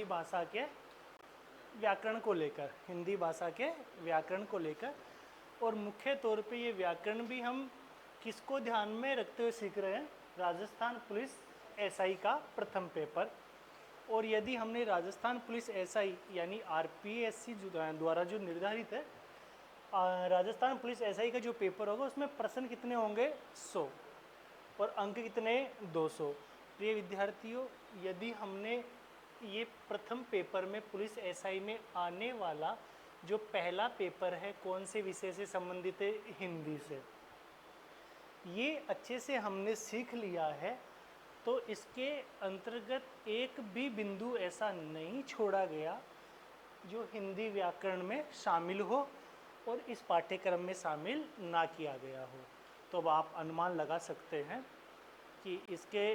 भाषा के व्याकरण को लेकर, हिंदी भाषा के व्याकरण को लेकर। और मुख्य तौर पे ये व्याकरण भी हम किसको ध्यान में रखते हुए सीख रहे हैं? राजस्थान पुलिस एसआई का प्रथम पेपर। और यदि हमने राजस्थान पुलिस एसआई यानी आरपीएससी द्वारा जो निर्धारित है, राजस्थान पुलिस एसआई का जो पेपर होगा उसमें प्रश्न कितने होंगे? 100 और अंक कितने? 200। प्रिय विद्यार्थियों, यदि हमने ये प्रथम पेपर में पुलिस एसआई में आने वाला जो पहला पेपर है कौन से विषय से संबंधित है? हिंदी से। ये अच्छे से हमने सीख लिया है तो इसके अंतर्गत एक भी बिंदु ऐसा नहीं छोड़ा गया जो हिंदी व्याकरण में शामिल हो और इस पाठ्यक्रम में शामिल ना किया गया हो। तो अब आप अनुमान लगा सकते हैं कि इसके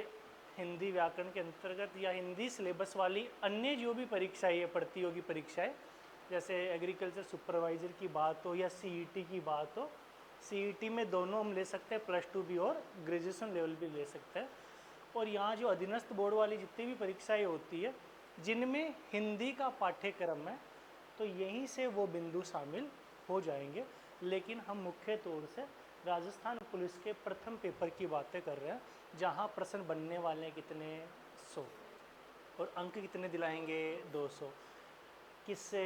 हिंदी व्याकरण के अंतर्गत या हिंदी सिलेबस वाली अन्य जो भी परीक्षाएं है, प्रतियोगी परीक्षाएं, जैसे एग्रीकल्चर सुपरवाइज़र की बात हो या सीईटी की बात हो, सीईटी में दोनों हम ले सकते हैं, +2 भी और ग्रेजुएशन लेवल भी ले सकते हैं। और यहाँ जो अधीनस्थ बोर्ड वाली जितनी भी परीक्षाएं होती है जिनमें हिंदी का पाठ्यक्रम है तो यहीं से वो बिंदु शामिल हो जाएंगे। लेकिन हम मुख्य तौर से राजस्थान पुलिस के प्रथम पेपर की बातें कर रहे हैं जहाँ प्रश्न बनने वाले हैं कितने? 100 और अंक कितने दिलाएंगे? 200। किससे?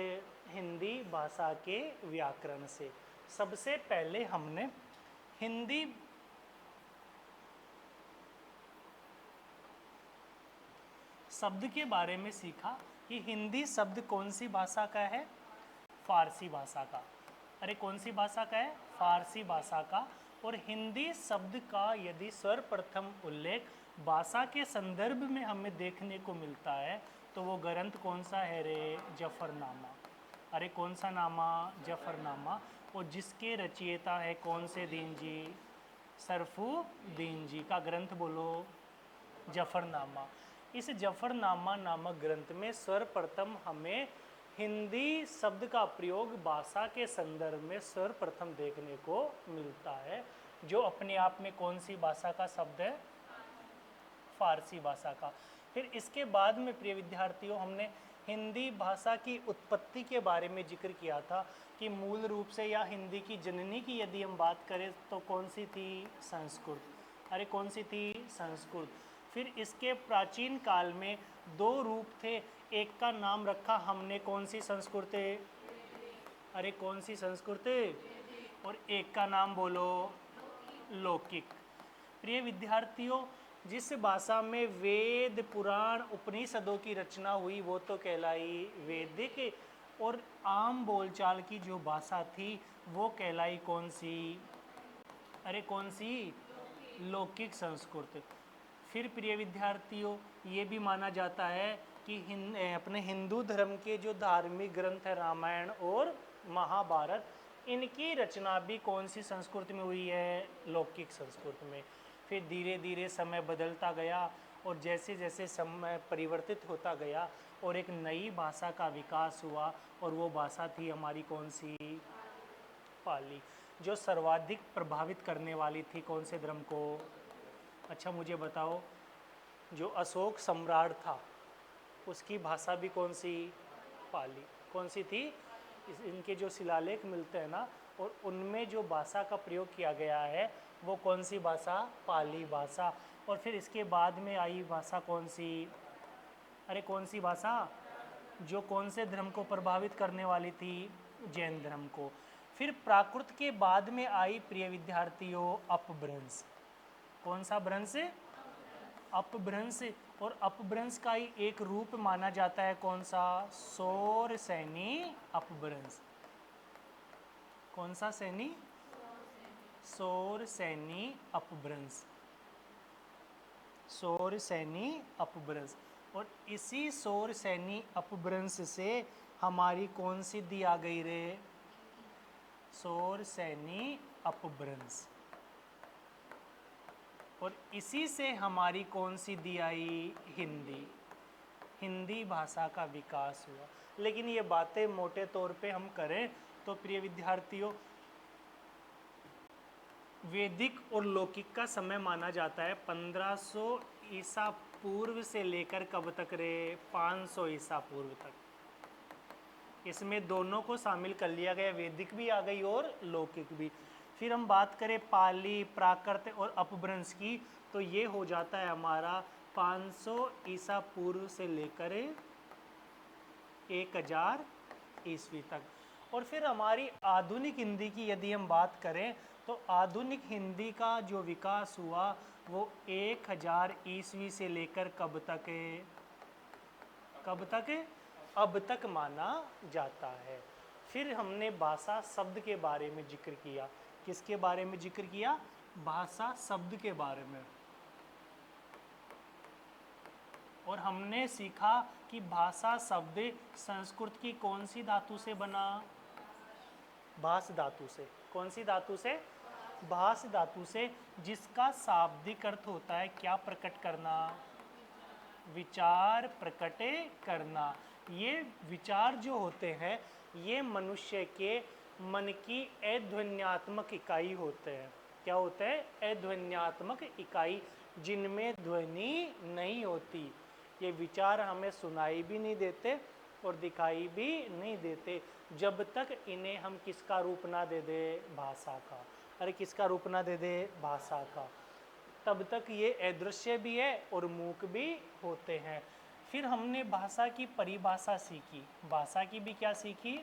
हिंदी भाषा के व्याकरण से। सबसे पहले हमने हिंदी शब्द के बारे में सीखा कि हिंदी शब्द कौन सी भाषा का है? फारसी भाषा का। अरे कौन सी भाषा का है? फारसी भाषा का। और हिंदी शब्द का यदि सर्वप्रथम उल्लेख भाषा के संदर्भ में हमें देखने को मिलता है तो वो ग्रंथ कौन सा है रे? जफरनामा। अरे कौन सा नामा? जफरनामा। और जिसके रचयिता है कौन से दीन जी? सरफुद्दीन जी का ग्रंथ बोलो जफरनामा। इस जफरनामा नामक ग्रंथ में सर्वप्रथम हमें हिंदी शब्द का प्रयोग भाषा के संदर्भ में सर्वप्रथम देखने को मिलता है, जो अपने आप में कौन सी भाषा का शब्द है? फारसी भाषा का। फिर इसके बाद में प्रिय विद्यार्थियों हमने हिंदी भाषा की उत्पत्ति के बारे में जिक्र किया था कि मूल रूप से या हिंदी की जननी की यदि हम बात करें तो कौन सी थी? संस्कृत। अरे कौन सी थी? संस्कृत। फिर इसके प्राचीन काल में 2 रूप थे, एक का नाम रखा हमने कौन सी संस्कृत? अरे कौन सी संस्कृत? और एक का नाम बोलो लौकिक। प्रिय विद्यार्थियों, जिस भाषा में वेद पुराण उपनिषदों की रचना हुई वो तो कहलाई वैदिक, और आम बोलचाल की जो भाषा थी वो कहलाई कौन सी? अरे कौन सी? लौकिक संस्कृत। फिर प्रिय विद्यार्थियों ये भी माना जाता है कि अपने हिंदू धर्म के जो धार्मिक ग्रंथ है रामायण और महाभारत, इनकी रचना भी कौन सी संस्कृत में हुई है? लौकिक संस्कृत में। फिर धीरे धीरे समय बदलता गया और जैसे जैसे समय परिवर्तित होता गया और एक नई भाषा का विकास हुआ और वो भाषा थी हमारी कौन सी? पाली, जो सर्वाधिक प्रभावित करने वाली थी कौन से धर्म को? अच्छा मुझे बताओ, जो अशोक सम्राट था उसकी भाषा भी कौन सी? पाली। कौन सी थी? इनके जो शिलालेख मिलते हैं ना और उनमें जो भाषा का प्रयोग किया गया है वो कौन सी भाषा? पाली भाषा। और फिर इसके बाद में आई भाषा कौन सी? अरे कौन सी भाषा? जो कौन से धर्म को प्रभावित करने वाली थी? जैन धर्म को। फिर प्राकृत के बाद में आई प्रिय विद्यार्थियों अपभ्रंश। कौन सा भ्रंश? अपभ्रंश। और अपभ्रंश का ही एक रूप माना जाता है कौन सा? सौरसैनी अपभ्रंश। कौन सा सैनी? सौरसैनी अपभ्रंश। सौरसैनी अपभ्रंश। और इसी सौरसैनी अपभ्रंश से हमारी कौन सिद्धि आ गई रे? सौरसैनी अपभ्रंश। और इसी से हमारी कौन सिद्धि आई? हिंदी। हिंदी भाषा का विकास हुआ। लेकिन ये बातें मोटे तौर पे हम करें तो प्रिय विद्यार्थियों वैदिक और लौकिक का समय माना जाता है 1500 ईसा पूर्व से लेकर कब तक रे? 500 ईसा पूर्व तक। इसमें दोनों को शामिल कर लिया गया, वैदिक भी आ गई और लौकिक भी। फिर हम बात करें पाली, प्राकृत और अपभ्रंश की, तो ये हो जाता है हमारा 500 ईसा पूर्व से लेकर 1000 ईस्वी तक। और फिर हमारी आधुनिक हिंदी की यदि हम बात करें तो आधुनिक हिंदी का जो विकास हुआ वो 1000 ईस्वी से लेकर कब तक है? कब तक है? अब तक माना जाता है। फिर हमने भाषा शब्द के बारे में जिक्र किया। किसके बारे में जिक्र किया? भाषा शब्द के बारे में। और हमने सीखा कि भाषा शब्द संस्कृत की कौन सी धातु से बना? भास धातु से। कौन सी धातु से? भास धातु से, जिसका शाब्दिक अर्थ होता है क्या प्रकट करना? विचार प्रकट करना। ये विचार जो होते हैं ये मनुष्य के मन की अध्वन्यात्मक इकाई होते हैं। क्या होते हैं? अध्वन्यात्मक इकाई, जिनमें ध्वनि नहीं होती। ये विचार हमें सुनाई भी नहीं देते और दिखाई भी नहीं देते जब तक इन्हें हम किसका रूप ना दे दे? भाषा का। अरे किसका रूप ना दे दे? भाषा का। तब तक ये अदृश्य भी है और मूक भी होते हैं। फिर हमने भाषा की परिभाषा सीखी। भाषा की भी क्या सीखी?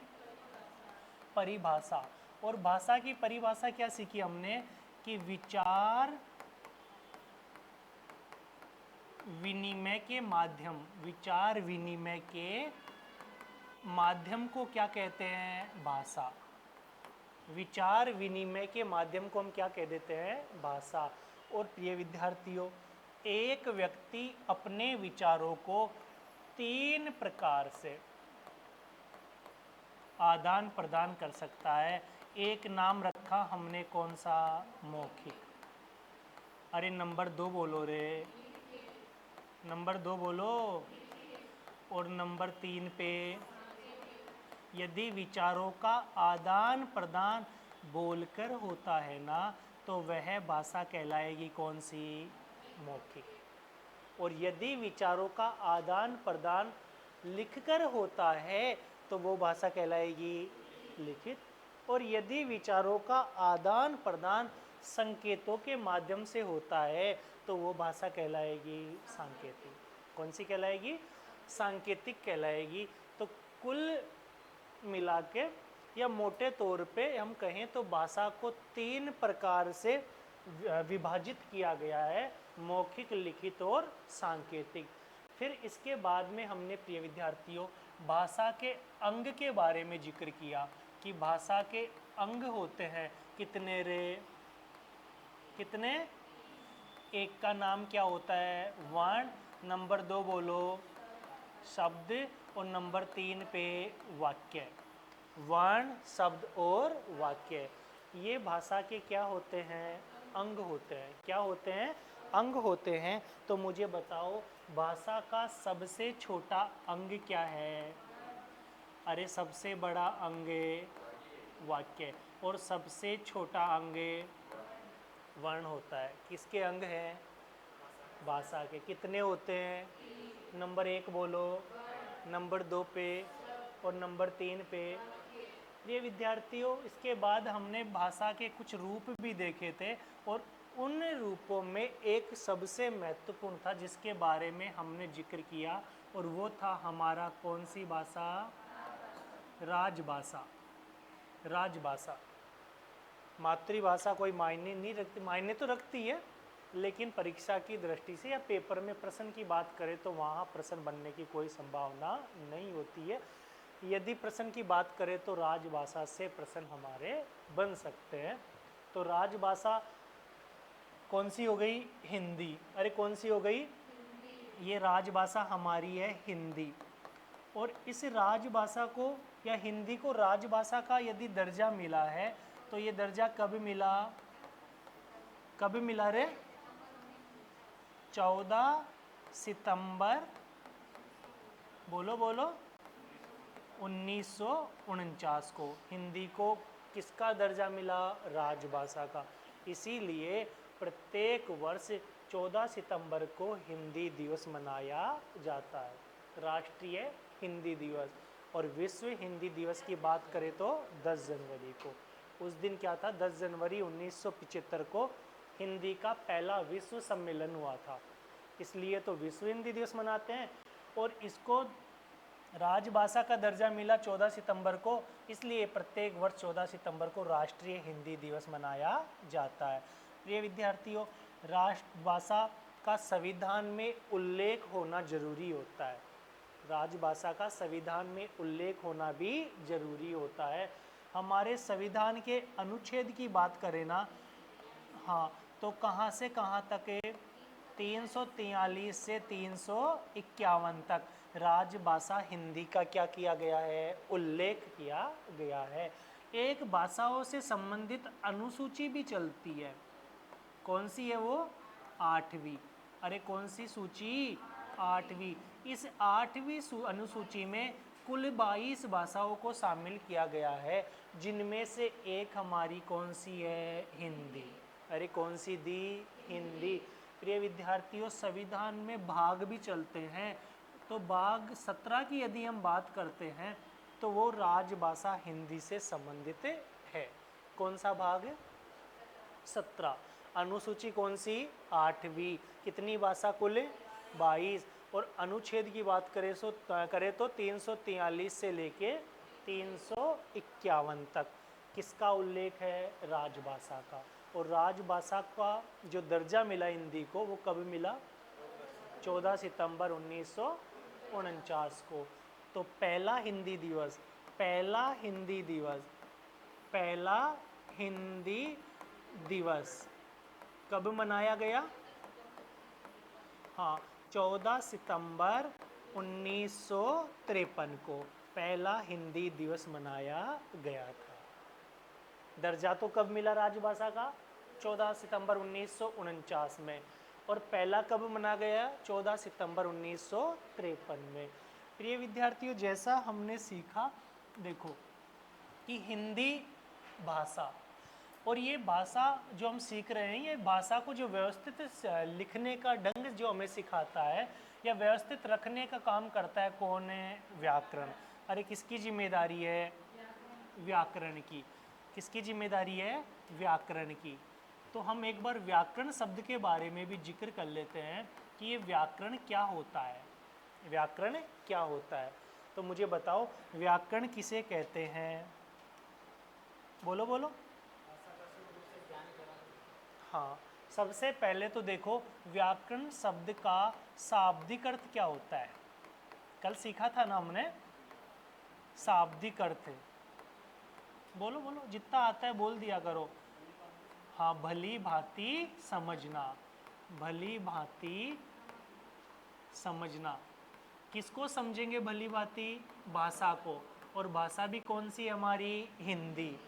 परिभाषा। और भाषा की परिभाषा क्या सीखी हमने? कि विचार विनिमय के माध्यम, विचार विनिमय के माध्यम को क्या कहते हैं? भाषा। विचार विनिमय के माध्यम को हम क्या कह देते हैं? भाषा। और प्रिय विद्यार्थियों, एक व्यक्ति अपने विचारों को 3 प्रकार से आदान प्रदान कर सकता है। एक नाम रखा हमने, कौन सा? मौखिक। अरे नंबर 2 बोलो रे, नंबर 2 बोलो। और नंबर 3 पे, यदि विचारों का आदान प्रदान बोलकर होता है ना, तो वह भाषा कहलाएगी कौन सी? मौखिक। और यदि विचारों का आदान प्रदान लिखकर होता है तो वो भाषा कहलाएगी लिखित। और यदि विचारों का आदान प्रदान संकेतों के माध्यम से होता है तो वो भाषा कहलाएगी सांकेतिक। कौन सी कहलाएगी? सांकेतिक कहलाएगी। तो कुल मिला के या मोटे तौर पे हम कहें तो भाषा को 3 प्रकार से विभाजित किया गया है, मौखिक, लिखित और सांकेतिक। फिर इसके बाद में हमने प्रिय विद्यार्थियों भाषा के अंग के बारे में जिक्र किया कि भाषा के अंग होते हैं कितने रे? कितने? एक का नाम क्या होता है? वर्ण। नंबर 2 बोलो, शब्द। और नंबर 3 पे वाक्य। वर्ण, शब्द और वाक्य, ये भाषा के क्या होते हैं? अंग होते हैं। क्या होते हैं? अंग होते हैं। तो मुझे बताओ भाषा का सबसे छोटा अंग क्या है? अरे सबसे बड़ा अंग वाक्य और सबसे छोटा अंग वर्ण होता है। किसके अंग हैं? भाषा के। कितने होते हैं? नंबर 1 बोलो, नंबर 2 पे और नंबर 3 पे। ये विद्यार्थियों, इसके बाद हमने भाषा के कुछ रूप भी देखे थे और उन रूपों में एक सबसे महत्वपूर्ण था जिसके बारे में हमने जिक्र किया और वो था हमारा कौन सी भाषा? राजभाषा। राजभाषा। मातृभाषा कोई मायने नहीं रखती, मायने तो रखती है लेकिन परीक्षा की दृष्टि से या पेपर में प्रश्न की बात करें तो वहाँ प्रश्न बनने की कोई संभावना नहीं होती है। यदि प्रश्न की बात करें तो राजभाषा से प्रश्न हमारे बन सकते हैं। तो राजभाषा कौन सी हो गई? हिंदी। अरे कौन सी हो गई? ये राजभाषा हमारी है हिंदी। और इस राजभाषा को या हिंदी को राजभाषा का यदि दर्जा मिला है तो ये दर्जा कब मिला? कब मिला रे? 14 सितंबर, बोलो बोलो, 1949 को हिंदी को किसका दर्जा मिला? राजभाषा का। इसीलिए प्रत्येक वर्ष 14 सितंबर को हिंदी दिवस मनाया जाता है, राष्ट्रीय हिंदी दिवस। और विश्व हिंदी दिवस की बात करें तो 10 जनवरी को। उस दिन क्या था, 10 जनवरी 1975 को हिंदी का पहला विश्व सम्मेलन हुआ था, इसलिए तो विश्व हिंदी दिवस मनाते हैं। और इसको राजभाषा का दर्जा मिला 14 सितंबर को, इसलिए प्रत्येक वर्ष 14 सितंबर को राष्ट्रीय हिंदी दिवस मनाया जाता है। प्रिय विद्यार्थियों, राष्ट्रभाषा का संविधान में उल्लेख होना जरूरी होता है, राजभाषा का संविधान में उल्लेख होना भी जरूरी होता है। हमारे संविधान के अनुच्छेद की बात करें ना, हाँ, तो कहाँ से कहाँ तक है, 343 से 351 तक राजभाषा हिंदी का क्या किया गया है, उल्लेख किया गया है। एक भाषाओं से संबंधित अनुसूची भी चलती है, कौन सी है वो, 8वीं। अरे कौन सी सूची, 8वीं। इस 8वीं अनुसूची में कुल 22 भाषाओं को शामिल किया गया है, जिनमें से एक हमारी कौन सी है, हिंदी। अरे कौन सी दी, हिंदी। प्रिय विद्यार्थियों, संविधान में भाग भी चलते हैं, तो भाग 17 की यदि हम बात करते हैं तो वो राजभाषा हिंदी से संबंधित है। कौन सा भाग, 17। अनुसूची कौन सी, 8वीं। कितनी भाषा, कुल 22। और अनुच्छेद की बात करें तो 343 से लेके 351 तक किसका उल्लेख है, राजभाषा का। और राजभाषा का जो दर्जा मिला हिंदी को, वो कब मिला, 14 सितंबर 1949 को। तो पहला हिंदी दिवस, पहला हिंदी दिवस कब मनाया गया, हाँ, 14 सितंबर 1953 को पहला हिंदी दिवस मनाया गया था। दर्जा तो कब मिला राजभाषा का, 14 सितंबर 1949 में। और पहला कब मना गया, 14 सितंबर 1953 में। प्रिय विद्यार्थियों, जैसा हमने सीखा, देखो कि हिंदी भाषा, और ये भाषा जो हम सीख रहे हैं, ये भाषा को जो व्यवस्थित लिखने का ढंग जो हमें सिखाता है या व्यवस्थित रखने का काम करता है, कौन है, व्याकरण। अरे किसकी जिम्मेदारी है, व्याकरण की। किसकी जिम्मेदारी है, व्याकरण की। तो हम एक बार व्याकरण शब्द के बारे में भी जिक्र कर लेते हैं कि ये व्याकरण क्या होता है, व्याकरण क्या होता है। तो मुझे बताओ, व्याकरण किसे कहते हैं, बोलो बोलो। हाँ, सबसे पहले तो देखो, व्याकरण शब्द का शाब्दिक अर्थ क्या होता है, कल सीखा था ना हमने, शाब्दिक अर्थ। बोलो बोलो, जितना आता है बोल दिया करो। हाँ, भली भांति समझना, भली भांति समझना। किसको समझेंगे भली भांति, भाषा को। और भाषा भी कौन सी है हमारी, हिंदी।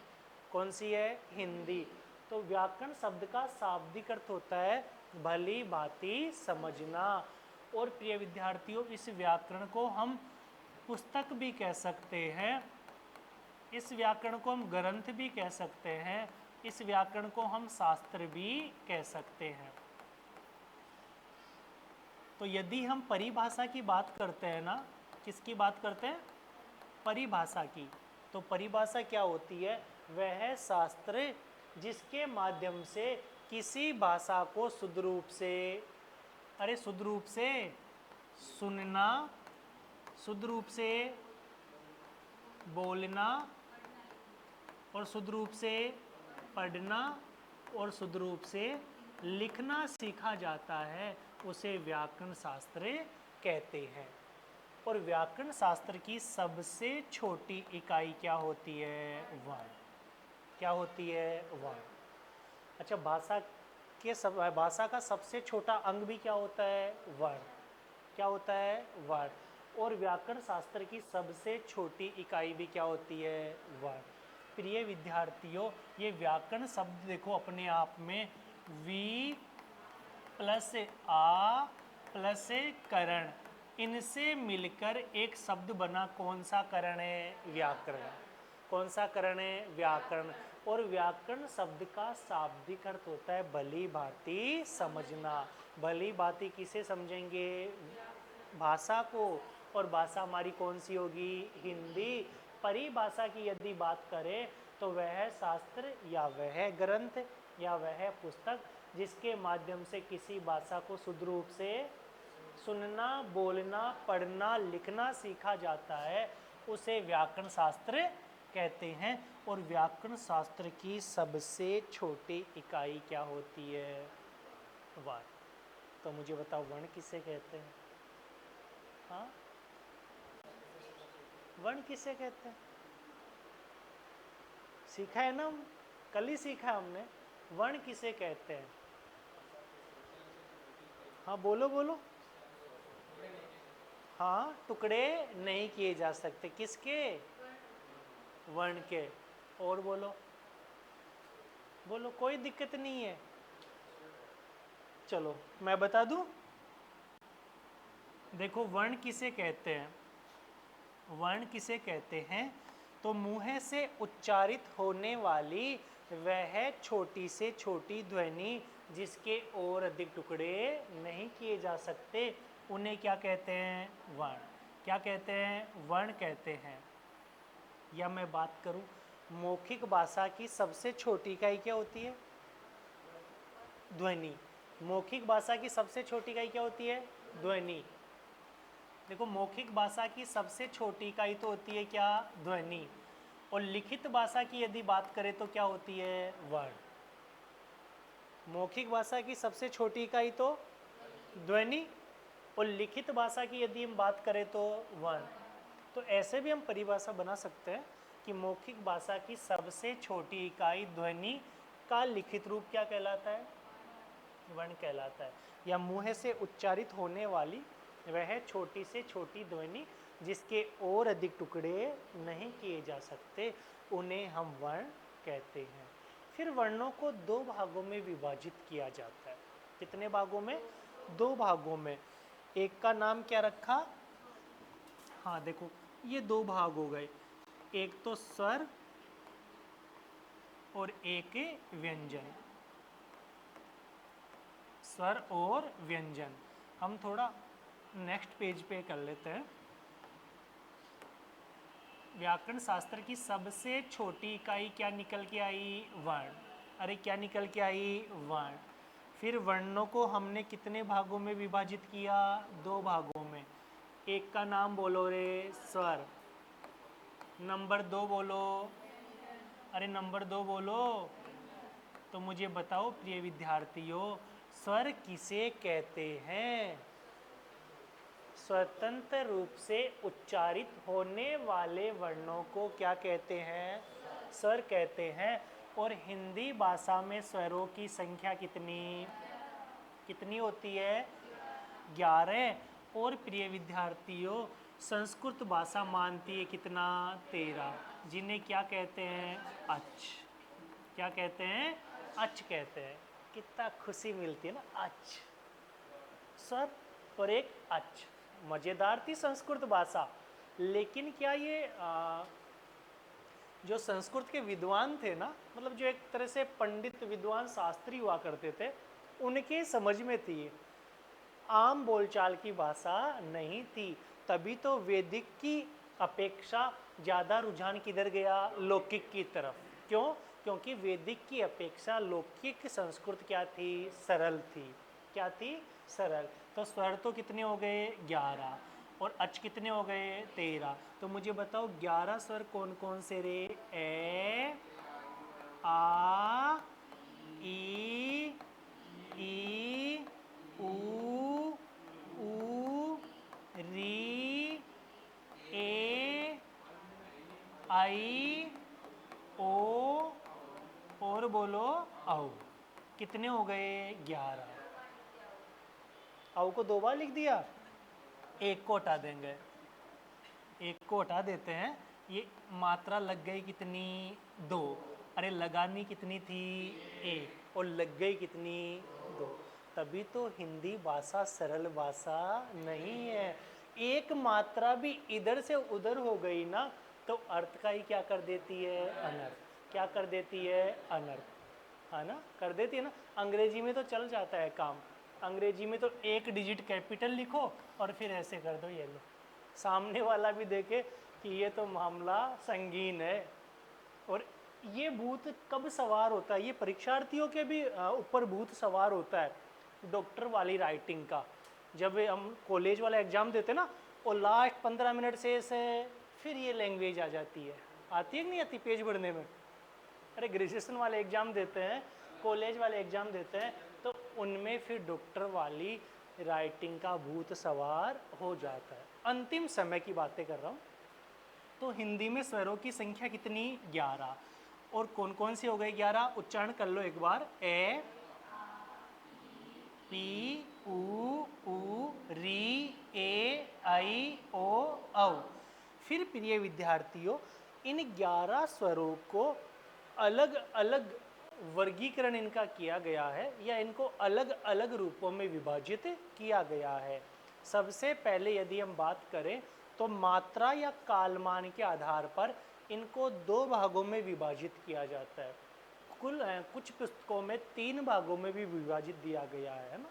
कौन सी है, हिंदी। तो व्याकरण शब्द का शाब्दिक अर्थ होता है भली भांति समझना। और प्रिय विद्यार्थियों, इस व्याकरण को हम पुस्तक भी कह सकते हैं, इस व्याकरण को हम ग्रंथ भी कह सकते हैं, इस व्याकरण को हम शास्त्र भी कह सकते हैं। तो यदि हम परिभाषा की बात करते हैं ना, किसकी बात करते हैं, परिभाषा की। तो परिभाषा क्या होती है, वह है शास्त्र जिसके माध्यम से किसी भाषा को शुद्ध रूप से, अरे शुद्ध रूप से सुनना, शुद्ध रूप से बोलना, और शुद्ध रूप से पढ़ना, और शुद्ध रूप से लिखना सीखा जाता है, उसे व्याकरण शास्त्र कहते हैं। और व्याकरण शास्त्र की सबसे छोटी इकाई क्या होती है, वर्ण। क्या होती है, वर्ण। अच्छा, भाषा का सबसे छोटा अंग भी क्या होता है, वर्ण। क्या होता है, वर्ण। और व्याकरण शास्त्र की सबसे छोटी इकाई भी क्या होती है, वर्ण। प्रिय विद्यार्थियों, ये व्याकरण शब्द देखो अपने आप में वी प्लस आ प्लस करण, इनसे मिलकर एक शब्द बना, कौन सा करण है, व्याकरण। कौन सा करण है? व्याकरण। और व्याकरण शब्द का शाब्दिक अर्थ होता है भली भांति समझना। भली भांति किसे समझेंगे? भाषा को। और भाषा हमारी कौन सी होगी? हिंदी। परिभाषा की यदि बात करें तो वह शास्त्र या वह ग्रंथ या वह पुस्तक जिसके माध्यम से किसी भाषा को शुद्ध रूप से सुनना, बोलना, पढ़ना, लिखना सीखा जाता है, उसे व्याकरण शास्त्र कहते हैं। और व्याकरण शास्त्र की सबसे छोटी इकाई क्या होती है? वर्ण। तो मुझे बताओ वर्ण किसे कहते हैं? हाँ, वर्ण किसे कहते हैं? सीखा है ना, कल ही सीखा हमने। वर्ण किसे कहते हैं? हाँ बोलो बोलो। हाँ, टुकड़े नहीं किए जा सकते। किसके? वर्ण के। और बोलो बोलो, कोई दिक्कत नहीं है। चलो मैं बता दूं। देखो वर्ण किसे कहते हैं? वर्ण किसे कहते हैं? तो मुंह से उच्चारित होने वाली वह छोटी से छोटी ध्वनि जिसके और अधिक टुकड़े नहीं किए जा सकते, उन्हें क्या कहते हैं? वर्ण। क्या कहते हैं? वर्ण कहते हैं। या मैं बात करूं, मौखिक भाषा की सबसे छोटी इकाई क्या होती है? ध्वनि। मौखिक भाषा की सबसे छोटी इकाई क्या होती है? ध्वनि। देखो मौखिक भाषा की सबसे छोटी इकाई तो होती है क्या? ध्वनि। और लिखित भाषा की यदि बात करें तो क्या होती है? वर्ण। मौखिक भाषा की सबसे छोटी इकाई तो ध्वनि, और लिखित भाषा की यदि हम बात करें तो वर्ण। तो ऐसे भी हम परिभाषा बना सकते हैं कि मौखिक भाषा की सबसे छोटी इकाई ध्वनि का लिखित रूप क्या कहलाता है? वर्ण कहलाता है। या मुंह से उच्चारित होने वाली वह छोटी से छोटी ध्वनि जिसके और अधिक टुकड़े नहीं किए जा सकते, उन्हें हम वर्ण कहते हैं। फिर वर्णों को दो भागों में विभाजित किया जाता है। कितने भागों में? दो भागों में। एक का नाम क्या रखा? हाँ देखो, ये दो भाग हो गए, एक तो स्वर और एक व्यंजन। स्वर और व्यंजन। हम थोड़ा नेक्स्ट पेज पे कर लेते हैं। व्याकरण शास्त्र की सबसे छोटी इकाई क्या निकल के आई? वर्ण। अरे क्या निकल के आई? वर्ण। फिर वर्णों को हमने कितने भागों में विभाजित किया? दो भागों में। एक का नाम बोलो रे, स्वर। नंबर दो बोलो। अरे नंबर दो बोलो। तो मुझे बताओ प्रिय विद्यार्थियों, स्वर किसे कहते हैं? स्वतंत्र रूप से उच्चारित होने वाले वर्णों को क्या कहते हैं? स्वर कहते हैं। और हिंदी भाषा में स्वरों की संख्या कितनी कितनी होती है? 11। और प्रिय विद्यार्थियों, संस्कृत भाषा मानती है कितना? 13, जिन्हें क्या कहते हैं? अच। क्या कहते हैं? अच कहते हैं। कितना खुशी मिलती है ना, अच। स्वर और एक अच। मज़ेदार थी संस्कृत भाषा। लेकिन क्या ये जो संस्कृत के विद्वान थे ना, मतलब जो एक तरह से पंडित विद्वान शास्त्री हुआ करते थे, उनके समझ में थी, आम बोलचाल की भाषा नहीं थी। तभी तो वैदिक की अपेक्षा ज़्यादा रुझान किधर गया? लौकिक की तरफ। क्यों? क्योंकि वैदिक की अपेक्षा लौकिक संस्कृत क्या थी? सरल थी। क्या थी? सरल। तो स्वर तो कितने हो गए? 11। और अच कितने हो गए? 13। तो मुझे बताओ 11 स्वर कौन कौन से रे? ए, आ, ई, ऊ, री, ए, आई, ओ, और बोलो औ। कितने हो गए? 11। औ को दो बार लिख दिया, एक को हटा देंगे, एक को हटा देते हैं। ये मात्रा लग गई कितनी? 2। अरे लगानी कितनी थी? 1। और लग गई कितनी? 2। तभी तो हिंदी भाषा सरल भाषा नहीं है। एक मात्रा भी इधर से उधर हो गई ना, तो अर्थ का ही क्या कर देती है, अनर्थ। क्या कर देती है, अनर्थ, है ना, कर देती है ना। अंग्रेजी में तो चल जाता है काम, अंग्रेजी में तो एक डिजिट कैपिटल लिखो और फिर ऐसे कर दो, ये लो, सामने वाला भी देखे कि ये तो मामला संगीन है। और ये भूत कब सवार होता है, ये परीक्षार्थियों के भी ऊपर भूत सवार होता है, डॉक्टर वाली राइटिंग का। जब हम कॉलेज वाला एग्ज़ाम देते ना, और लास्ट 15 मिनट से फिर ये लैंग्वेज आ जाती है, आती है कि नहीं आती पेज भरने में। अरे ग्रेजुएशन वाले एग्ज़ाम देते हैं, कॉलेज वाले एग्ज़ाम देते हैं, तो उनमें फिर डॉक्टर वाली राइटिंग का भूत सवार हो जाता है। अंतिम समय की बातें कर रहा हूँ। तो हिंदी में स्वरों की संख्या कितनी, 11। और कौन कौन सी हो गई 11, उच्चारण कर लो एक बार। ए, पी, उ, री, ए, आई, ओ, औ। फिर प्रिय विद्यार्थियों, इन 11 स्वरों को अलग अलग वर्गीकरण इनका किया गया है, या इनको अलग अलग रूपों में विभाजित किया गया है। सबसे पहले यदि हम बात करें तो मात्रा या कालमान के आधार पर इनको 2 भागों में विभाजित किया जाता है। कुछ पुस्तकों में 3 भागों में भी विभाजित दिया गया है ना,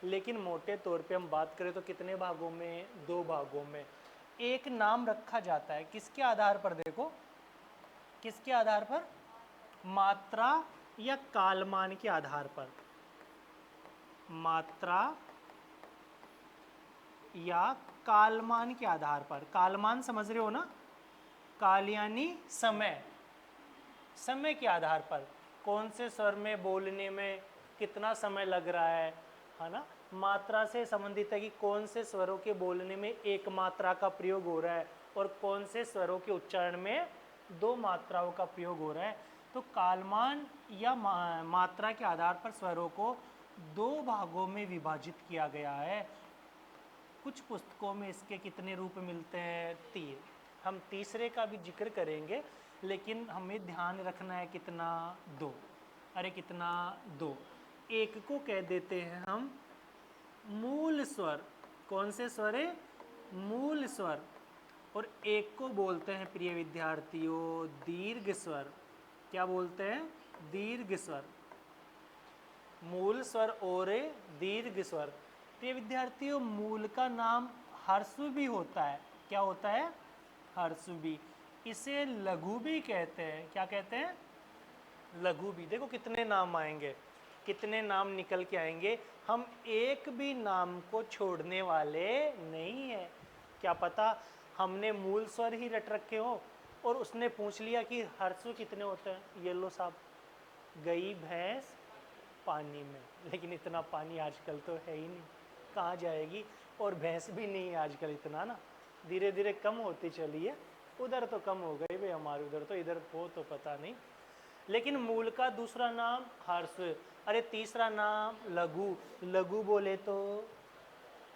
लेकिन मोटे तौर पे हम बात करें तो कितने भागों में, 2 भागों में। एक नाम रखा जाता है किसके आधार पर, देखो किसके आधार पर, मात्रा या कालमान के आधार पर। मात्रा या कालमान के आधार पर। कालमान समझ रहे हो ना, काल यानी समय, समय के आधार पर कौन से स्वर में बोलने में कितना समय लग रहा है ना। मात्रा से संबंधित है कि कौन से स्वरों के बोलने में एक मात्रा का प्रयोग हो रहा है और कौन से स्वरों के उच्चारण में 2 मात्राओं का प्रयोग हो रहा है। तो कालमान या मात्रा के आधार पर स्वरों को 2 भागों में विभाजित किया गया है। कुछ पुस्तकों में इसके कितने रूप मिलते हैं, 3। हम तीसरे का भी जिक्र करेंगे, लेकिन हमें ध्यान रखना है कितना, 2। अरे कितना, 2। एक को कह देते हैं हम मूल स्वर। कौन से स्वर है, मूल स्वर। और एक को बोलते हैं प्रिय विद्यार्थियों दीर्घ स्वर। क्या बोलते हैं, दीर्घ स्वर। मूल स्वर और दीर्घ स्वर। प्रिय विद्यार्थियों, मूल का नाम हर्षु भी होता है। क्या होता है, हर्षु भी। इसे लघु भी कहते हैं। क्या कहते हैं, लघु भी। देखो कितने नाम आएंगे, कितने नाम निकल के आएंगे। हम एक भी नाम को छोड़ने वाले नहीं है। क्या पता हमने मूल स्वर ही रट रखे हो और उसने पूछ लिया कि हर्षु कितने होते हैं, ये लो साहब, गई भैंस पानी में। लेकिन इतना पानी आजकल तो है ही नहीं, कहाँ जाएगी। और भैंस भी नहीं है आजकल इतना ना, धीरे धीरे कम होती चली है। उधर तो कम हो गई भाई, हमारे उधर तो, इधर हो तो पता नहीं। लेकिन मूल का दूसरा नाम हर्ष। अरे तीसरा नाम लघु। लघु बोले तो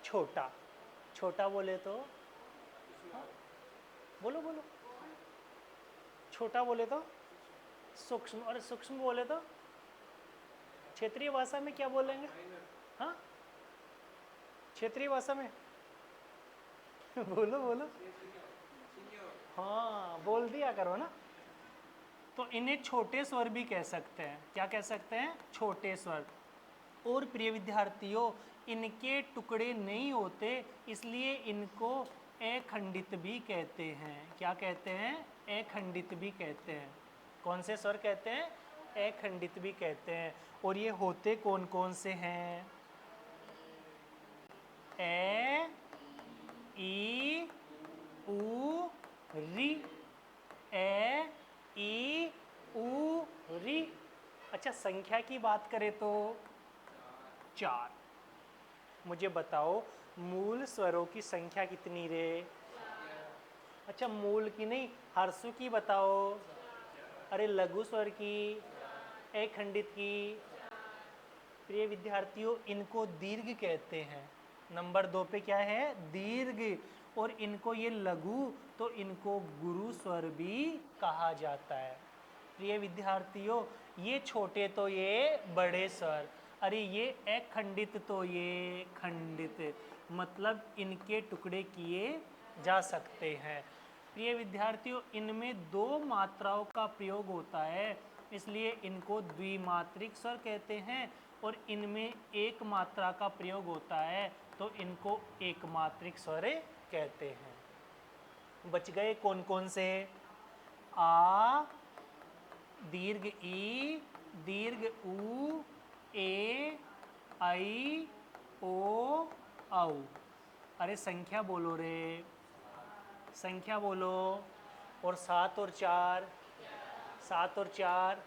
छोटा, छोटा बोले तो, हाँ? बोलो बोलो, छोटा बोले तो सूक्ष्म, और सूक्ष्म बोले तो क्षेत्रीय भाषा में क्या बोलेंगे, हाँ क्षेत्रीय भाषा में बोलो बोलो, हाँ बोल दिया करो ना। तो इन्हें छोटे स्वर भी कह सकते हैं। क्या कह सकते हैं, छोटे स्वर। और प्रिय विद्यार्थियों, इनके टुकड़े नहीं होते, इसलिए इनको अखंडित भी कहते हैं। क्या कहते हैं, अखंडित भी कहते हैं। कौन से स्वर कहते हैं, अखंडित भी कहते हैं। और ये होते कौन कौन से हैं, ए, ई, उ, री। ए, ई, उ, री। अच्छा, संख्या की बात करें तो 4। मुझे बताओ मूल स्वरों की संख्या कितनी रे। अच्छा, मूल की नहीं, हर्षु की बताओ। अरे लघु स्वर की, अखंडित की। प्रिय विद्यार्थियों, इनको दीर्घ कहते हैं। नंबर 2 पे क्या है, दीर्घ। और इनको ये लघु, तो इनको गुरु स्वर भी कहा जाता है। प्रिय विद्यार्थियों, ये छोटे तो ये बड़े स्वर, अरे ये अखंडित तो ये खंडित, मतलब इनके टुकड़े किए जा सकते हैं। प्रिय विद्यार्थियों, इनमें दो मात्राओं का प्रयोग होता है, इसलिए इनको द्विमात्रिक स्वर कहते हैं, और इनमें एक मात्रा का प्रयोग होता है तो इनको एकमात्रिक स्वर कहते हैं। बच गए कौन कौन से? आ, दीर्घ ई, दीर्घ ऊ, ए, आई, ओ, औ। अरे संख्या बोलो रे, संख्या बोलो। और 7 और 4, 7 और 4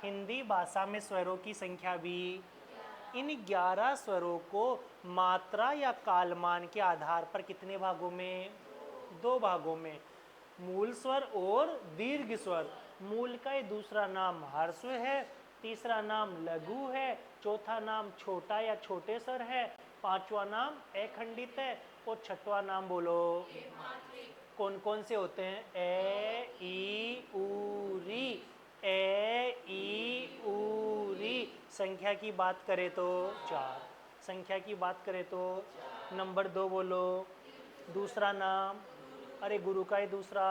हिंदी भाषा में स्वरों की संख्या भी। इन 11 स्वरों को मात्रा या कालमान के आधार पर कितने भागों में? 2 भागों में, मूल स्वर और दीर्घ स्वर। मूल का ये दूसरा नाम ह्रस्व है, तीसरा नाम लघु है, चौथा नाम छोटा या छोटे स्वर है, पांचवा नाम अखंडित है, और छठवां नाम बोलो। कौन कौन से होते हैं? ए, ई, ऊ, री। ए, ई, ऊ, री। संख्या की बात करें तो 4। संख्या की बात करें तो नंबर 2 बोलो। दूसरा नाम, अरे गुरु का ही दूसरा,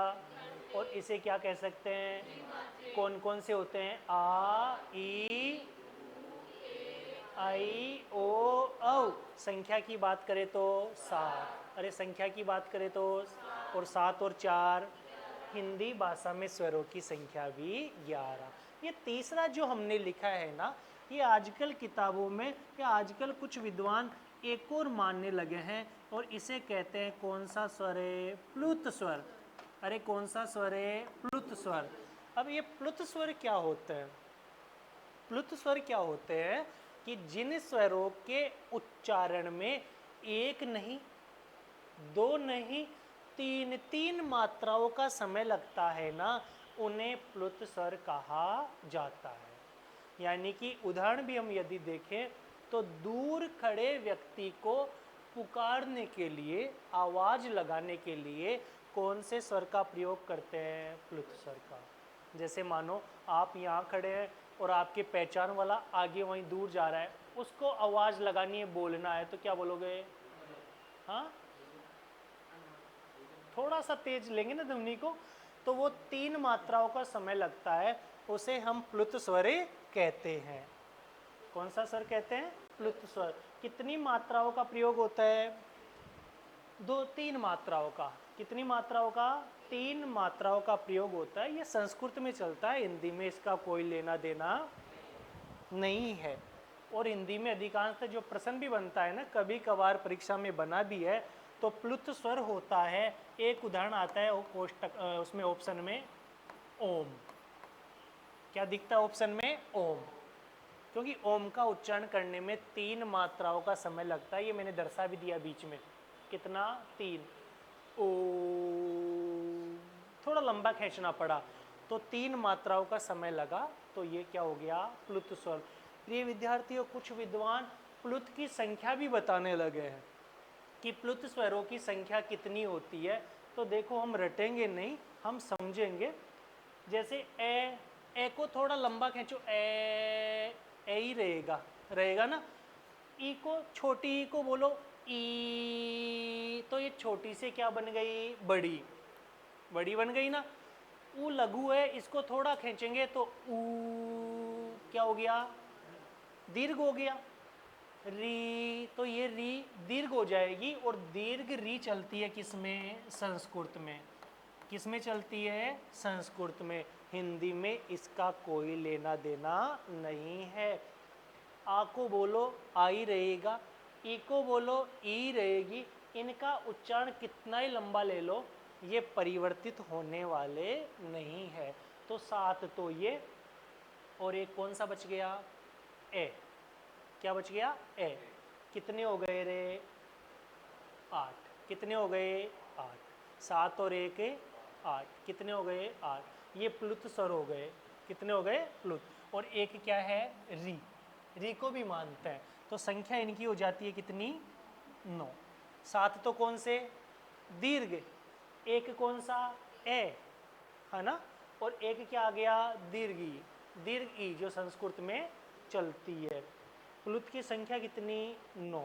और इसे क्या कह सकते हैं? कौन कौन से होते हैं? आ, ई, आई, ओ, औ। संख्या की बात करें तो 7। अरे संख्या की बात करें तो, और 7 और 4 हिंदी भाषा में स्वरों की संख्या भी 11। ये तीसरा जो हमने लिखा है ना, ये आजकल किताबों में या आजकल कुछ विद्वान एक और मानने लगे हैं, और इसे कहते हैं कौन सा स्वर है? प्लुत स्वर। अरे कौन सा स्वर है? प्लुत स्वर। अब ये प्लुत स्वर क्या होते हैं? प्लुत स्वर क्या होते हैं कि जिन स्वरों के उच्चारण में एक नहीं, दो नहीं, तीन तीन मात्राओं का समय लगता है ना, उन्हें प्लुत स्वर कहा जाता है। यानी कि उदाहरण भी हम यदि देखें तो दूर खड़े व्यक्ति को पुकारने के लिए, आवाज लगाने के लिए कौन से स्वर का प्रयोग करते हैं? प्लुत स्वर का। जैसे मानो आप यहाँ खड़े हैं और आपके पहचान वाला आगे वहीं दूर जा रहा है, उसको आवाज लगानी है, बोलना है, तो क्या बोलोगे? हाँ, थोड़ा सा तेज लेंगे ना ध्वनि को, तो वो 3 मात्राओं का समय लगता है, उसे हम प्लुत स्वर कहते हैं। कौन सा स्वर कहते हैं? प्लुत स्वर। कितनी मात्राओं का प्रयोग होता है? 2-3 मात्राओं का। कितनी मात्राओं का? 3 मात्राओं का प्रयोग होता है। ये संस्कृत में चलता है, हिंदी में इसका कोई लेना देना नहीं है। और हिंदी में अधिकांशतः जो प्रश्न भी बनता है ना, कभी कभार परीक्षा में बना भी है, तो प्लुत स्वर होता है। एक उदाहरण आता है वो कोष्टक, उसमें ऑप्शन में ओम। क्या दिखता है ऑप्शन में? ओम। क्योंकि ओम का उच्चारण करने में 3 मात्राओं का समय लगता है। ये मैंने दर्शा भी दिया बीच में। कितना? 3। ओ, थोड़ा लंबा खींचना पड़ा, तो 3 मात्राओं का समय लगा, तो ये क्या हो गया? प्लुत स्वर। प्रिय विद्यार्थियों, कुछ विद्वान प्लुत की संख्या भी बताने लगे हैं कि प्लुत स्वरों की संख्या कितनी होती है। तो देखो, हम रटेंगे नहीं, हम समझेंगे। जैसे ए को थोड़ा लंबा खींचो, ए ही रहेगा, रहेगा ना। ई को, छोटी ई को बोलो ई, तो ये छोटी से क्या बन गई? बड़ी। बड़ी बन गई ना। ऊ लघु है, इसको थोड़ा खींचेंगे तो ऊ क्या हो गया? दीर्घ हो गया। री, तो ये री दीर्घ हो जाएगी, और दीर्घ री चलती है किसमें? संस्कृत में। किसमें चलती है? संस्कृत में। हिंदी में इसका कोई लेना देना नहीं है। आ को बोलो आई रहेगा, ई को बोलो ई रहेगी। इनका उच्चारण कितना ही लंबा ले लो, ये परिवर्तित होने वाले नहीं है। तो 7 तो ये, और एक कौन सा बच गया? ए। क्या बच गया? ए। कितने हो गए रे? 8। कितने हो गए? 8। 7 और 1 8। कितने हो गए? 8। ये प्लुत स्वर हो गए। कितने हो गए? प्लुत। और एक क्या है? री। री को भी मानते हैं, तो संख्या इनकी हो जाती है कितनी? 9। 7 तो कौन से? दीर्घ। एक कौन सा? ए, है ना। और एक क्या आ गया? दीर्घी। दीर्घ ई, जो संस्कृत में चलती है। प्लुत की संख्या कितनी? 9।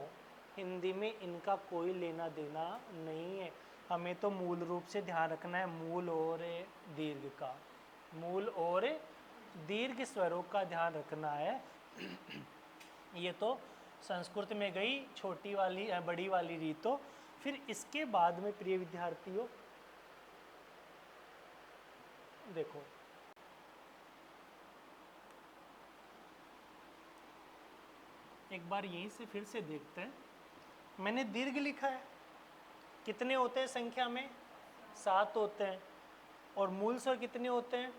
हिंदी में इनका कोई लेना देना नहीं है। हमें तो मूल रूप से ध्यान रखना है मूल और दीर्घ का, मूल और दीर्घ स्वरों का ध्यान रखना है। ये तो संस्कृत में गई छोटी वाली बड़ी वाली रीतो। फिर इसके बाद में प्रिय विद्यार्थियों देखो, एक बार यहीं से फिर से देखते हैं। मैंने दीर्घ लिखा है, कितने होते हैं संख्या में? 7 होते हैं। और मूल स्वर कितने होते हैं?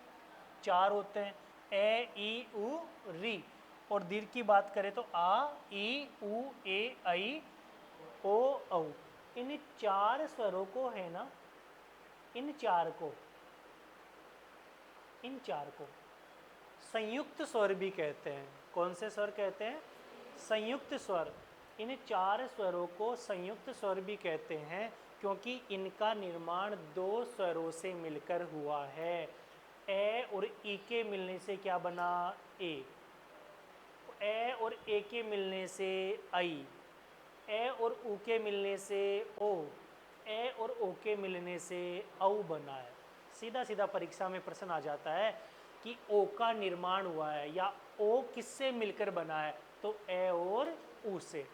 4 होते हैं, ए ई उ री। और दीर्घ की बात करें तो आ ई उ ए आई ओ औ। इन 4 स्वरों को है ना, इन चार को संयुक्त स्वर भी कहते हैं। कौन से स्वर कहते हैं? संयुक्त स्वर। इन 4 स्वरों को संयुक्त स्वर भी कहते हैं क्योंकि इनका निर्माण 2 स्वरों से मिलकर हुआ है। ए और ई के मिलने से क्या बना? ए। ए और ए के मिलने से आई। ए और ऊ के मिलने से ओ। ए और ओ के मिलने से औ बना है। सीधा सीधा परीक्षा में प्रश्न आ जाता है कि ओ का निर्माण हुआ है या ओ किससे मिलकर बना है, तो ए और ऊ से।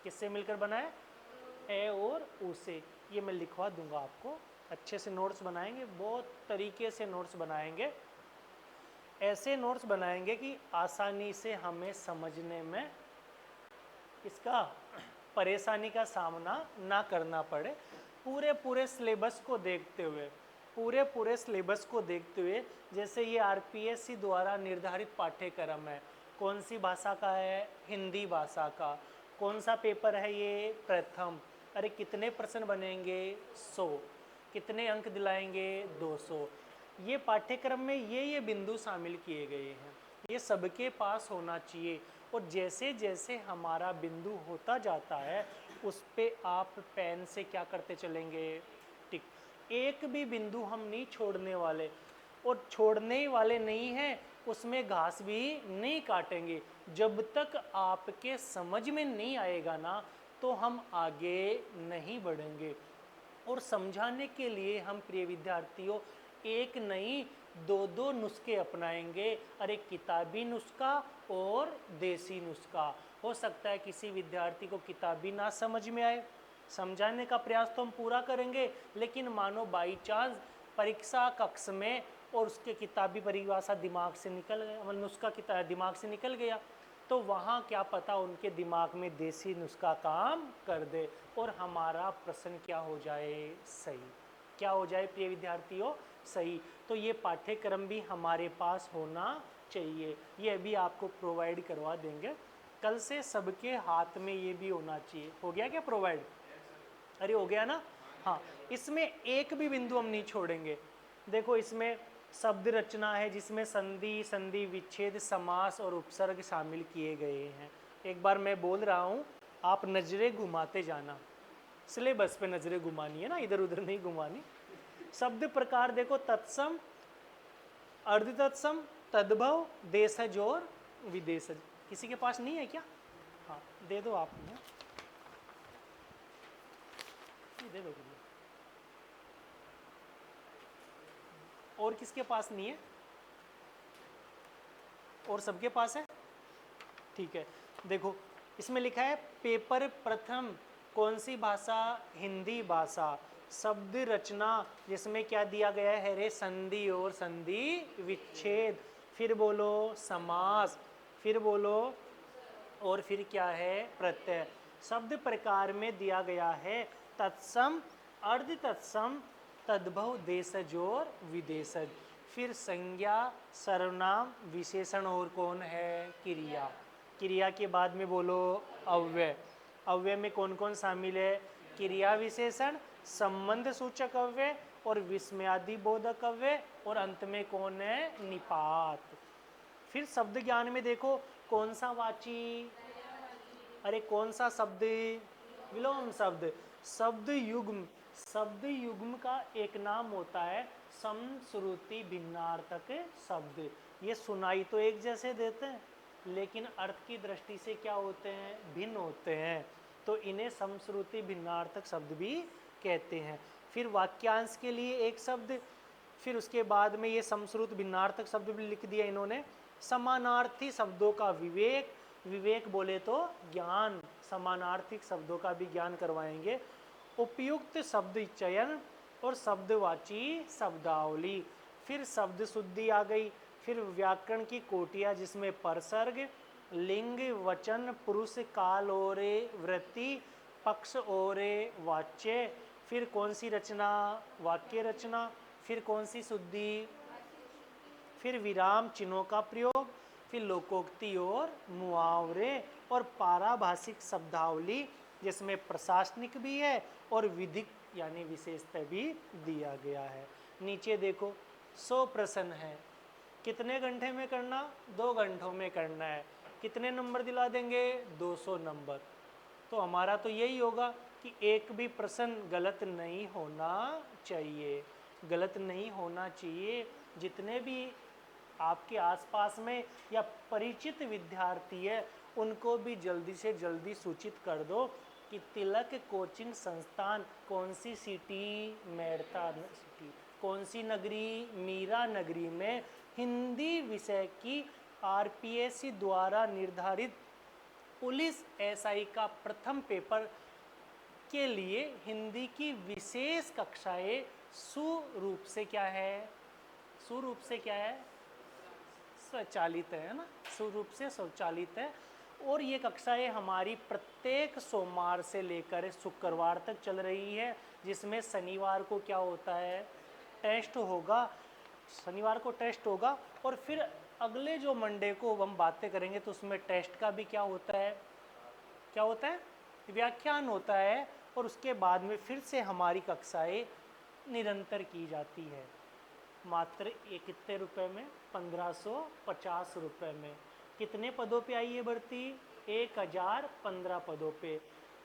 किससे मिलकर बना है? ए और ऊ से। ये मैं लिखवा दूंगा आपको, अच्छे से नोट्स बनाएंगे, बहुत तरीके से नोट्स बनाएंगे। ऐसे नोट्स बनाएंगे कि आसानी से हमें समझने में इसका परेशानी का सामना ना करना पड़े। पूरे सिलेबस को देखते हुए, पूरे सिलेबस को देखते हुए, जैसे ये आरपीएससी द्वारा निर्धारित पाठ्यक्रम है, कौन सी भाषा का है? हिंदी भाषा का। कौन सा पेपर है ये? प्रथम। अरे कितने प्रश्न बनेंगे? 100। कितने अंक दिलाएंगे? 200। ये पाठ्यक्रम में ये बिंदु शामिल किए गए हैं, ये सबके पास होना चाहिए। और जैसे जैसे हमारा बिंदु होता जाता है उस पे आप पेन से क्या करते चलेंगे? टिक। एक भी बिंदु हम नहीं छोड़ने वाले, और छोड़ने ही वाले नहीं हैं, उसमें घास भी नहीं काटेंगे। जब तक आपके समझ में नहीं आएगा ना, तो हम आगे नहीं बढ़ेंगे। और समझाने के लिए हम प्रिय विद्यार्थियों एक नहीं 2 नुस्खे अपनाएंगे। अरे किताबी नुस्खा और देसी नुस्खा। हो सकता है किसी विद्यार्थी को किताबी ना समझ में आए, समझाने का प्रयास तो हम पूरा करेंगे, लेकिन मानो बाई चांस परीक्षा कक्ष में और उसके किताबी परिभाषा दिमाग से निकल गया, मतलब नुस्खा दिमाग से निकल गया, तो वहाँ क्या पता उनके दिमाग में देसी नुस्खा काम कर दे और हमारा प्रश्न क्या हो जाए? सही। क्या हो जाए प्रिय विद्यार्थियों? सही। तो ये पाठ्यक्रम भी हमारे पास होना चाहिए, ये भी आपको प्रोवाइड करवा देंगे। कल से सबके हाथ में ये भी होना चाहिए। हो गया क्या प्रोवाइड? अरे हो गया ना? हाँ, इसमें एक भी बिंदु हम नहीं छोड़ेंगे। देखो इसमें शब्द रचना है जिसमें संधि, संधि विच्छेद, समास और उपसर्ग शामिल किए गए हैं। एक बार मैं बोल रहा हूँ, आप नजरें घुमाते जाना, सिलेबस पे नजरें घुमानी है ना, इधर उधर नहीं घुमानी। शब्द प्रकार देखो, तत्सम, अर्ध तत्सम, तद्भव, देशज और विदेशज। किसी के पास नहीं है क्या? हाँ दे दो आप मुझे, दे दो। और किसके पास नहीं है? और सबके पास है? ठीक है। देखो इसमें लिखा है पेपर प्रथम, कौन सी भाषा? हिंदी भाषा। शब्द रचना जिसमें क्या दिया गया है? रे संधि और संधि विच्छेद। फिर बोलो समास, फिर बोलो, और फिर क्या है? प्रत्यय। शब्द प्रकार में दिया गया है तत्सम, अर्ध तत्सम, तद्भव, देशज और विदेशज। फिर संज्ञा, सर्वनाम, विशेषण और कौन है? क्रिया। क्रिया के बाद में बोलो अव्यय। अव्यय में कौन कौन शामिल है? क्रिया विशेषण, संबंध सूचक अव्यय और विस्मयादि बोधक अव्यय, और अंत में कौन है? निपात। फिर शब्द ज्ञान में देखो कौन सा वाची? अरे कौन सा शब्द? विलोम शब्द। शब्द युग्म, शब्द युग्म का एक नाम होता है समश्रुति भिन्नार्थक शब्द। ये सुनाई तो एक जैसे देते हैं लेकिन अर्थ की दृष्टि से क्या होते हैं? भिन्न होते हैं, तो इन्हें समश्रुति भिन्नार्थक शब्द भी कहते हैं। फिर वाक्यांश के लिए एक शब्द, फिर उसके बाद में ये समश्रुत भिन्नार्थक शब्द भी लिख दिया इन्होंने। समानार्थी शब्दों का विवेक, विवेक बोले तो ज्ञान, समानार्थिक शब्दों का भी ज्ञान करवाएंगे। उपयुक्त शब्द चयन और शब्दवाची शब्दावली, फिर शब्द शुद्धि आ गई, फिर व्याकरण की कोटियाँ जिसमें परसर्ग, लिंग, वचन, पुरुष, काल ओरे वृत्ति, पक्ष ओरे वाच्य, फिर कौन सी रचना, वाक्य रचना, फिर कौन सी शुद्धि, फिर विराम चिन्हों का प्रयोग, फिर लोकोक्ति और मुहावरे और पाराभाषिक शब्दावली जिसमें प्रशासनिक भी है और विधिक यानी विशेषता भी दिया गया है। नीचे देखो 100 प्रश्न है, कितने घंटे में करना, 2 घंटों में करना है। कितने नंबर दिला देंगे, 200 नंबर। तो हमारा तो यही होगा कि एक भी प्रश्न गलत नहीं होना चाहिए, गलत नहीं होना चाहिए। जितने भी आपके आसपास में या परिचित विद्यार्थी है उनको भी जल्दी से जल्दी सूचित कर दो कि तिलक कोचिंग संस्थान कौन सी सिटी, मेड़ता सिटी, कौन सी नगरी, मीरा नगरी में हिंदी विषय की आरपीएससी द्वारा निर्धारित पुलिस एसआई का प्रथम पेपर के लिए हिंदी की विशेष कक्षाएं सुरूप से क्या है, सुरूप से क्या है, स्वचालित है ना, सुरूप से स्वचालित है। और ये कक्षाएं हमारी प्रत्येक सोमवार से लेकर शुक्रवार तक चल रही है, जिसमें शनिवार को क्या होता है, टेस्ट होगा, शनिवार को टेस्ट होगा और फिर अगले जो मंडे को हम बातें करेंगे तो उसमें टेस्ट का भी क्या होता है, क्या होता है, व्याख्यान होता है। और उसके बाद में फिर से हमारी कक्षाएं निरंतर की जाती है, मात्र ये कितने रुपए में, 1550 रुपये में। कितने पदों पे आई है भर्ती, 1015 पदों पे।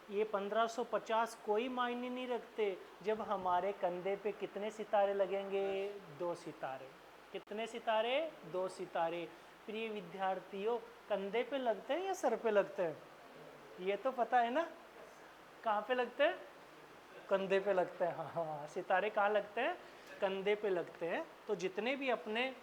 ये 1550 कोई मायने नहीं रखते जब हमारे कंधे पे कितने सितारे लगेंगे, 2 सितारे। कितने सितारे, 2 सितारे। प्रिय विद्यार्थियों, कंधे पे लगते हैं या सर पे लगते हैं, ये तो पता है ना, कहाँ पे लगते हैं, कंधे पे लगते हैं। हाँ, सितारे कहाँ लगते हैं, कंधे पे लगते हैं। तो जितने भी अपने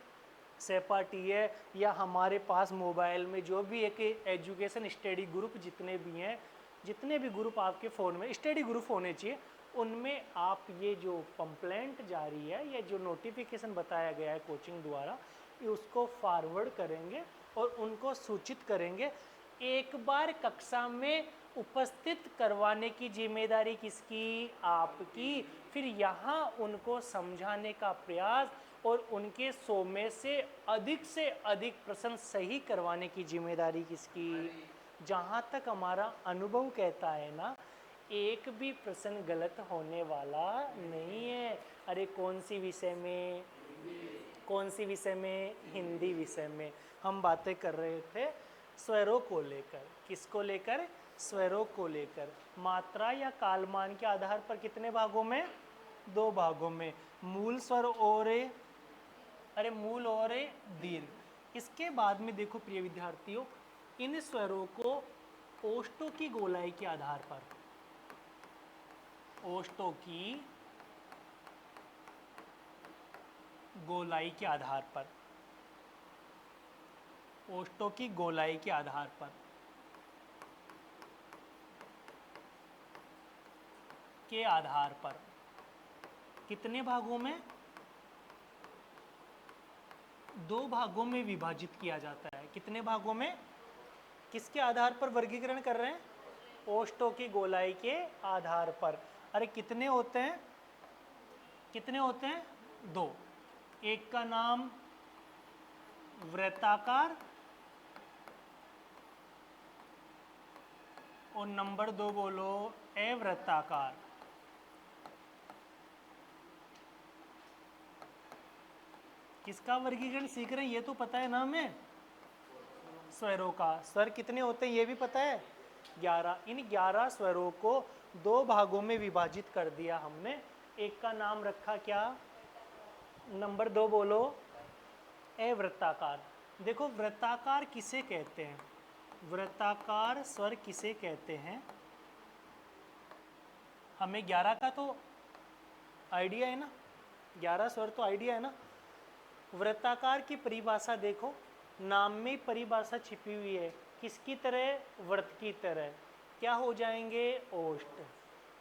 सहपाठी है या हमारे पास मोबाइल में जो भी एक एजुकेशन स्टडी ग्रुप जितने भी हैं, जितने भी ग्रुप आपके फ़ोन में स्टडी ग्रुप होने चाहिए, उनमें आप ये जो कंप्लेंट जारी है या जो नोटिफिकेशन बताया गया है कोचिंग द्वारा, ये उसको फॉरवर्ड करेंगे और उनको सूचित करेंगे। एक बार कक्षा में उपस्थित करवाने की जिम्मेदारी किसकी, आपकी। फिर यहाँ उनको समझाने का प्रयास और उनके 100 में से अधिक प्रश्न सही करवाने की जिम्मेदारी किसकी। जहाँ तक हमारा अनुभव कहता है ना, एक भी प्रश्न गलत होने वाला नहीं है। अरे कौन सी विषय में, कौन सी विषय में, हिंदी विषय में। हम बातें कर रहे थे स्वरों को लेकर, किसको लेकर, स्वरों को लेकर। मात्रा या कालमान के आधार पर कितने भागों में, 2 भागों में, मूल स्वर और, अरे मूल और दीर्घ। इसके बाद में देखो प्रिय विद्यार्थियों, इन स्वरों को ओष्ठों की गोलाई के आधार पर, ओष्ठों की गोलाई के आधार पर, ओष्ठों की गोलाई के आधार पर के आधार पर कितने भागों में, 2 भागों में विभाजित किया जाता है। कितने भागों में, किसके आधार पर वर्गीकरण कर रहे हैं, ओष्ठों की गोलाई के आधार पर। अरे कितने होते हैं, कितने होते हैं, 2। एक का नाम वृत्ताकार और नंबर 2 बोलो अवृत्ताकार। किसका वर्गीकरण सीख रहे हैं, ये तो पता है ना हमें, स्वरों का। स्वर कितने होते हैं ये भी पता है, 11। इन 11 स्वरों को 2 भागों में विभाजित कर दिया हमने। एक का नाम रखा क्या, नंबर 2 बोलो अवृत्ताकार। देखो वृत्ताकार किसे कहते हैं, वृत्ताकार स्वर किसे कहते हैं, हमें 11 का तो आइडिया है ना, 11 स्वर तो आइडिया है ना। वृत्ताकार की परिभाषा देखो, नाम में परिभाषा छिपी हुई है, किसकी तरह, व्रत की तरह। क्या हो जाएंगे, ओष्ठ,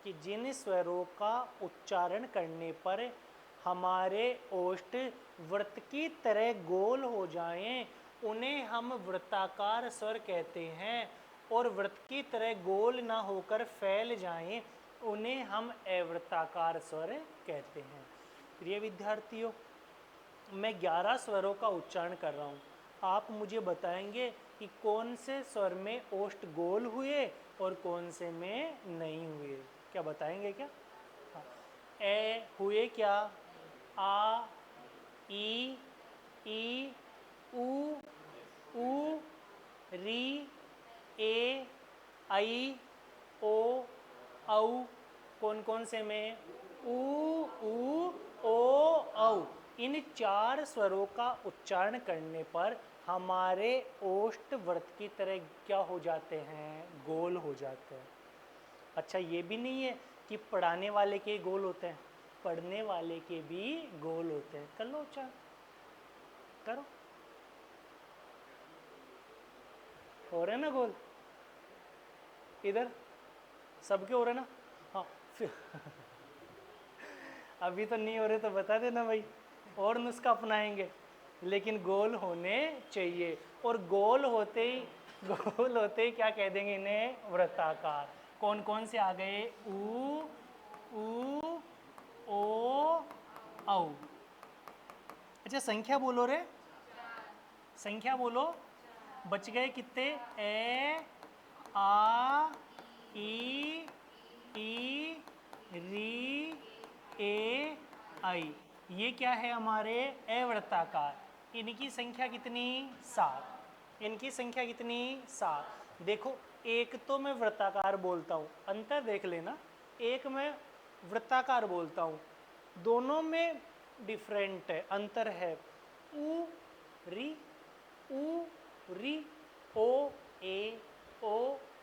कि जिन स्वरों का उच्चारण करने पर हमारे ओष्ठ व्रत की तरह गोल हो जाएं, उन्हें हम वृत्ताकार स्वर कहते हैं। और व्रत की तरह गोल ना होकर फैल जाएं, उन्हें हम अवृत्ताकार स्वर कहते हैं। प्रिय विद्यार्थियों, मैं 11 स्वरों का उच्चारण कर रहा हूँ, आप मुझे बताएंगे कि कौन से स्वर में ओष्ठ गोल हुए और कौन से में नहीं हुए। क्या बताएंगे क्या? हाँ। ए हुए क्या, आ, ई, उ, री, ए, आई, ओ, औ। कौन कौन से में, उ, ओ, औ। इन 4 स्वरों का उच्चारण करने पर हमारे ओष्ठ व्रत की तरह क्या हो जाते हैं, गोल हो जाते हैं। अच्छा, ये भी नहीं है कि पढ़ाने वाले के गोल होते हैं, पढ़ने वाले के भी गोल होते हैं। कर लो उच्चारण, करो, हो रहे ना गोल, इधर सबके हो रहे ना। हाँ फिर अभी तो नहीं हो रहे तो बता देना भाई, और नुस्खा अपनाएंगे, लेकिन गोल होने चाहिए। और गोल होते ही क्या कह देंगे इन्हें, वृत्ताकार। कौन कौन से आ गए, उ, ओ, औ। अच्छा संख्या बोलो रे, संख्या बोलो, बच गए कितने, ए, आ, ई, री, ए, आई। ये क्या है हमारे अवृत्ताकार। इनकी संख्या कितनी, 7। इनकी संख्या कितनी, 7। देखो, एक तो मैं वृत्ताकार बोलता हूँ, अंतर देख लेना, एक मैं वृत्ताकार बोलता हूँ, दोनों में डिफरेंट है, अंतर है। उ, री, ओ,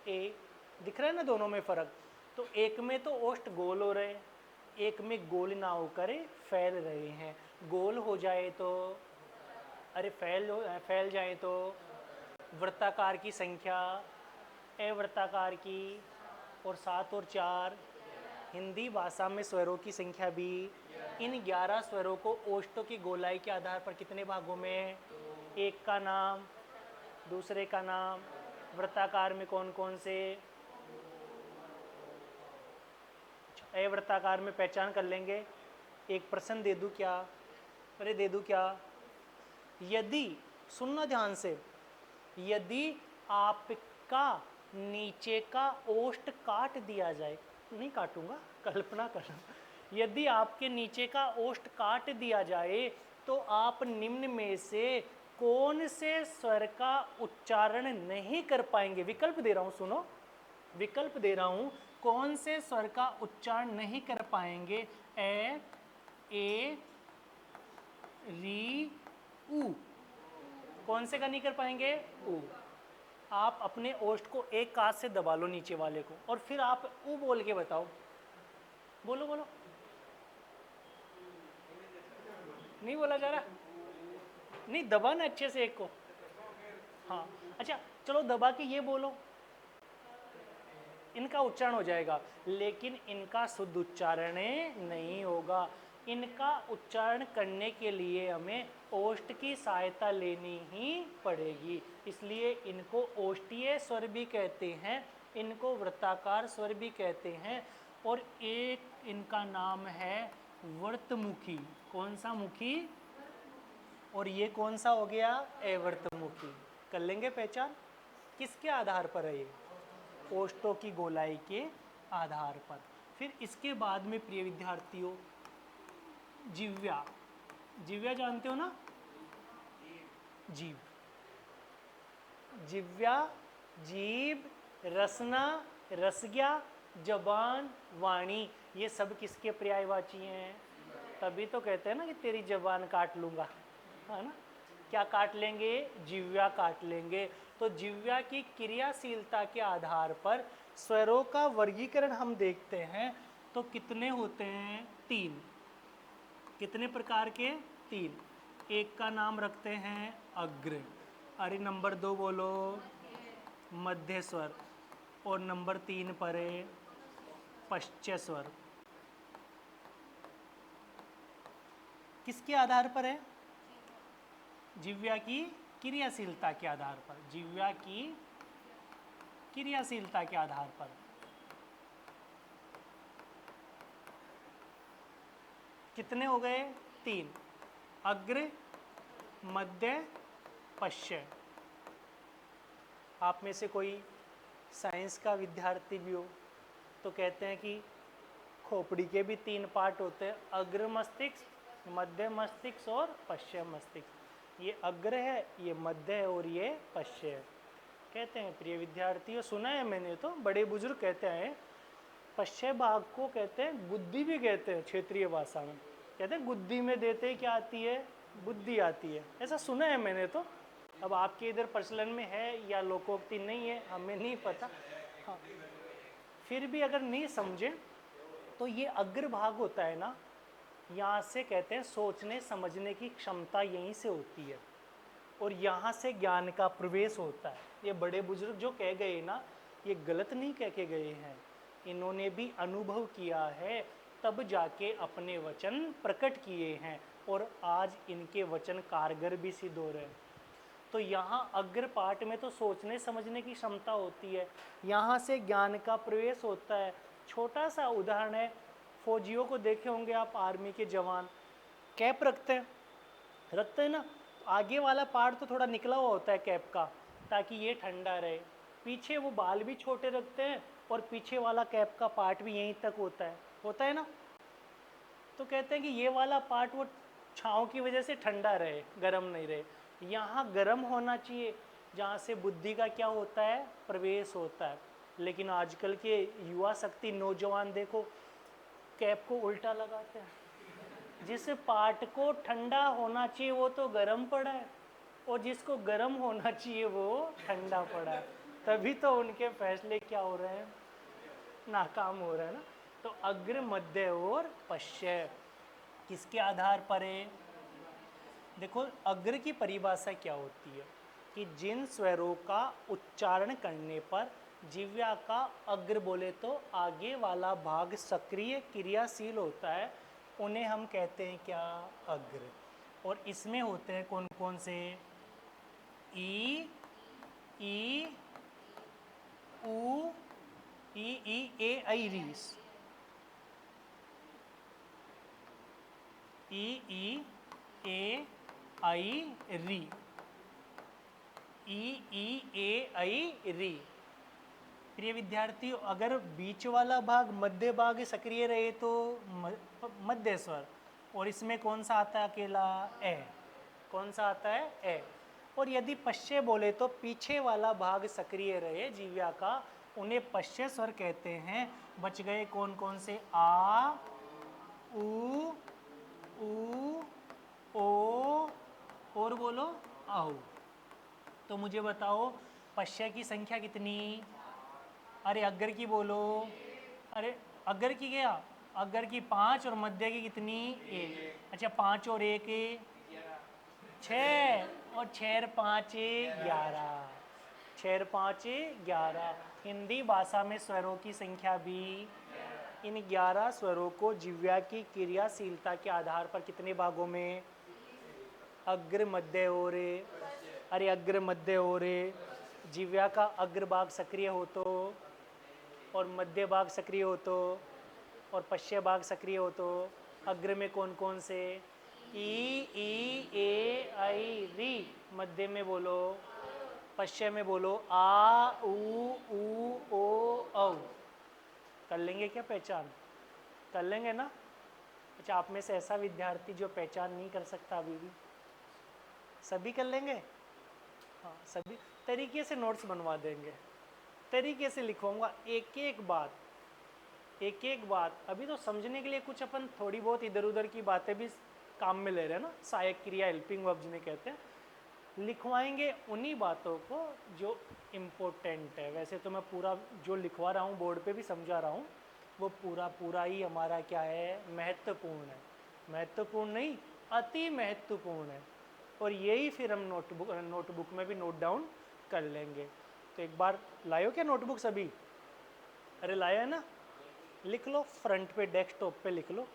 ए, दिख रहा है ना दोनों में फर्क। तो एक में तो ओष्ठ गोल हो रहे हैं, एक में गोल ना होकर फैल रहे हैं। गोल हो जाए तो, अरे फैल जाए तो वृत्ताकार की संख्या, अवृत्ताकार की, और 7 और 4, हिंदी भाषा में स्वरों की संख्या भी। इन 11 स्वरों को ओष्ठों की गोलाई के आधार पर कितने भागों में, एक का नाम, दूसरे का नाम, वृत्ताकार में कौन कौन से, अवृत्ताकार में पहचान कर लेंगे। एक प्रश्न दे दूं क्या, अरे दे दूं क्या, यदि, सुनना ध्यान से, यदि आपका नीचे का ओष्ठ काट दिया जाए, नहीं काटूंगा, कल्पना करना, यदि आपके नीचे का ओष्ठ काट दिया जाए तो आप निम्न में से कौन से स्वर का उच्चारण नहीं कर पाएंगे। विकल्प दे रहा हूं, सुनो, विकल्प दे रहा हूं, कौन से स्वर का उच्चारण नहीं कर पाएंगे, ए, री, उ। कौन से का नहीं कर पाएंगे, उ। आप अपने ओष्ठ को एक काज से दबा लो नीचे वाले को, और फिर आप उ बोल के बताओ, बोलो बोलो, नहीं बोला जा रहा, नहीं दबाना अच्छे से एक को, हाँ अच्छा चलो दबा के ये बोलो, इनका उच्चारण हो जाएगा, लेकिन इनका शुद्ध उच्चारण नहीं होगा। इनका उच्चारण करने के लिए हमें ओष्ठ की सहायता लेनी ही पड़ेगी, इसलिए इनको ओष्ठीय स्वर भी कहते हैं, इनको वृत्ताकार स्वर भी कहते हैं। और एक इनका नाम है वर्तमुखी। कौन सा मुखी, और ये कौन सा हो गया, अवर्तमुखी। कर लेंगे पहचान, किसके आधार पर है ये, ओष्ठों की गोलाई के आधार पर। फिर इसके बाद में प्रिय विद्यार्थियों, जिव्या, जिव्या जानते हो ना, जीव, जिव्या, जीभ, रसना, रसज्ञा, जबान, वाणी, ये सब किसके पर्यायवाची हैं, तभी तो कहते हैं ना कि तेरी जबान काट लूंगा, है ना, क्या काट लेंगे, जिव्या काट लेंगे। तो जिव्या की क्रियाशीलता के आधार पर स्वरों का वर्गीकरण हम देखते हैं, तो कितने होते हैं, 3। कितने प्रकार के? 3। एक का नाम रखते हैं अग्र, अरे नंबर 2 बोलो मध्य स्वर, और नंबर 3 पर है पश्च स्वर। किसके आधार पर है? जिह्वा की क्रियाशीलता के आधार पर, जिह्वा की क्रियाशीलता के आधार पर। कितने हो गए? 3। अग्र, मध्य, पश्च। आप में से कोई साइंस का विद्यार्थी भी हो तो कहते हैं कि खोपड़ी के भी 3 पार्ट होते हैं, अग्र मस्तिष्क, मध्य मस्तिष्क और पश्चिम मस्तिष्क। ये अग्र है, ये मध्य है और ये पश्च है। कहते हैं प्रिय विद्यार्थियों, सुना है मैंने तो, बड़े बुजुर्ग कहते हैं पश्चिम भाग को कहते हैं गुद्दी भी कहते हैं क्षेत्रीय भाषा में। कहते हैं गुद्दी में देते क्या आती है? बुद्धि आती है, ऐसा सुना है मैंने तो। अब आपके इधर प्रचलन में है या लोकोक्ति नहीं है हमें नहीं पता। हाँ, फिर भी अगर नहीं समझे तो ये अग्रभाग होता है ना, यहाँ से कहते हैं सोचने समझने की क्षमता यहीं से होती है और यहाँ से ज्ञान का प्रवेश होता है। ये बड़े बुजुर्ग जो कह गए ना, ये गलत नहीं कह के गए हैं, इन्होंने भी अनुभव किया है तब जाके अपने वचन प्रकट किए हैं और आज इनके वचन कारगर भी सिद्ध हो रहे हैं। तो यहाँ अग्र पाठ में तो सोचने समझने की क्षमता होती है, यहाँ से ज्ञान का प्रवेश होता है। छोटा सा उदाहरण है, फौजियों को देखे होंगे आप, आर्मी के जवान कैप रखते हैं ना, तो आगे वाला पार्ट तो थोड़ा निकला हुआ होता है कैप का ताकि ये ठंडा रहे, पीछे वो बाल भी छोटे रखते हैं और पीछे वाला कैप का पार्ट भी यहीं तक होता है ना। तो कहते हैं कि ये वाला पार्ट वो छाँव की वजह से ठंडा रहे, गर्म नहीं रहे। यहाँ गर्म होना चाहिए जहाँ से बुद्धि का क्या होता है? प्रवेश होता है। लेकिन आजकल के युवा शक्ति नौजवान देखो कैप को उल्टा लगाते हैं, जिस पार्ट को ठंडा होना चाहिए वो तो गर्म पड़ा है और जिसको गर्म होना चाहिए वो ठंडा पड़ा है। तभी तो उनके फैसले क्या हो रहे हैं? नाकाम हो रहे हैं ना। तो अग्र, मध्य और पश्च किसके आधार पर है? देखो अग्र की परिभाषा क्या होती है कि जिन स्वरों का उच्चारण करने पर जिह्वा का अग्र बोले तो आगे वाला भाग सक्रिय क्रियाशील होता है, उन्हें हम कहते हैं क्या? अग्र। और इसमें होते हैं कौन कौन से? ई, ऊ, ई, ए, आई, रीस। ई, ए, आई, री। ई, ए, आई, री। प्रिय विद्यार्थियों, अगर बीच वाला भाग मध्य भाग सक्रिय रहे तो मध्य स्वर, और इसमें कौन सा आता है? अकेला ए। कौन सा आता है? ए। और यदि पश्च बोले तो पीछे वाला भाग सक्रिय रहे जिह्वा का, उन्हें पश्च स्वर कहते हैं। बच गए कौन कौन से? आ, ऊ, ओ, और बोलो आओ। तो मुझे बताओ पश्च की संख्या कितनी? अरे अग्र की बोलो। अरे अग्र की क्या? अग्र की 5 और मध्य की कितनी? 1। अच्छा 5 और 1 6 और 6 और 5 11। 6 और 5 11। हिंदी भाषा में स्वरों की संख्या भी, इन 11 स्वरों को जिह्वा की क्रियाशीलता के आधार पर कितने भागों में? अग्र, मध्य और। अरे अग्र, मध्य और। जिह्वा का अग्र भाग सक्रिय हो तो और मध्य भाग सक्रिय हो तो और पश्चिम भाग सक्रिय हो तो अग्र में कौन कौन से? ई, ए, आई, री। मध्य में बोलो, पश्चिम में बोलो आ, ऊ, ओ, औ। कर लेंगे क्या पहचान? कर लेंगे ना? अच्छा आप में से ऐसा विद्यार्थी जो पहचान नहीं कर सकता अभी भी? सभी कर लेंगे? हाँ सभी तरीके से नोट्स बनवा देंगे, तरीके से लिखवाऊंगा एक एक बात। अभी तो समझने के लिए कुछ अपन थोड़ी बहुत इधर उधर की बातें भी काम में ले रहे हैं ना, सहायक क्रिया हेल्पिंग वर्ब जिन्हें कहते हैं, लिखवाएंगे उन्हीं बातों को जो इम्पोर्टेंट है। वैसे तो मैं पूरा जो लिखवा रहा हूँ बोर्ड पे भी समझा रहा हूँ, वो पूरा ही हमारा क्या है? महत्वपूर्ण है। महत्वपूर्ण नहीं, अति महत्वपूर्ण है। और यही फिर हम नोटबुक में भी नोट डाउन कर लेंगे। तो एक बार लायो क्या नोटबुक सभी? अरे लाया है ना? लिख लो फ्रंट पे, डेस्कटॉप पे लिख लो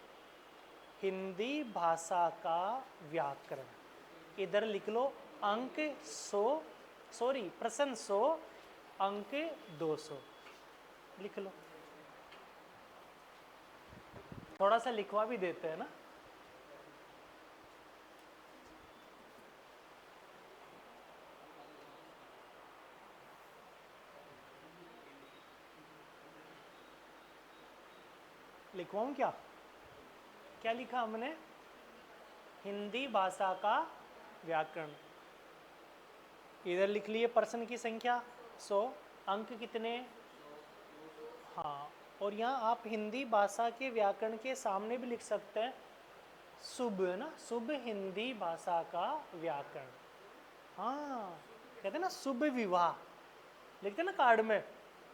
हिंदी भाषा का व्याकरण। इधर लिख लो अंक 100, सॉरी प्रश्न 100 अंक 200 लिख लो। थोड़ा सा लिखवा भी देते हैं ना। लिखवाऊं क्या? क्या लिखा हमने? हिंदी भाषा का व्याकरण। इधर लिख लिए प्रश्न की संख्या 100, अंक कितने? हाँ, और यहाँ आप हिंदी भाषा के व्याकरण के सामने भी लिख सकते हैं शुभ, है ना, शुभ हिंदी भाषा का व्याकरण। हाँ, कहते हैं ना शुभ विवाह, लिखते हैं ना कार्ड में,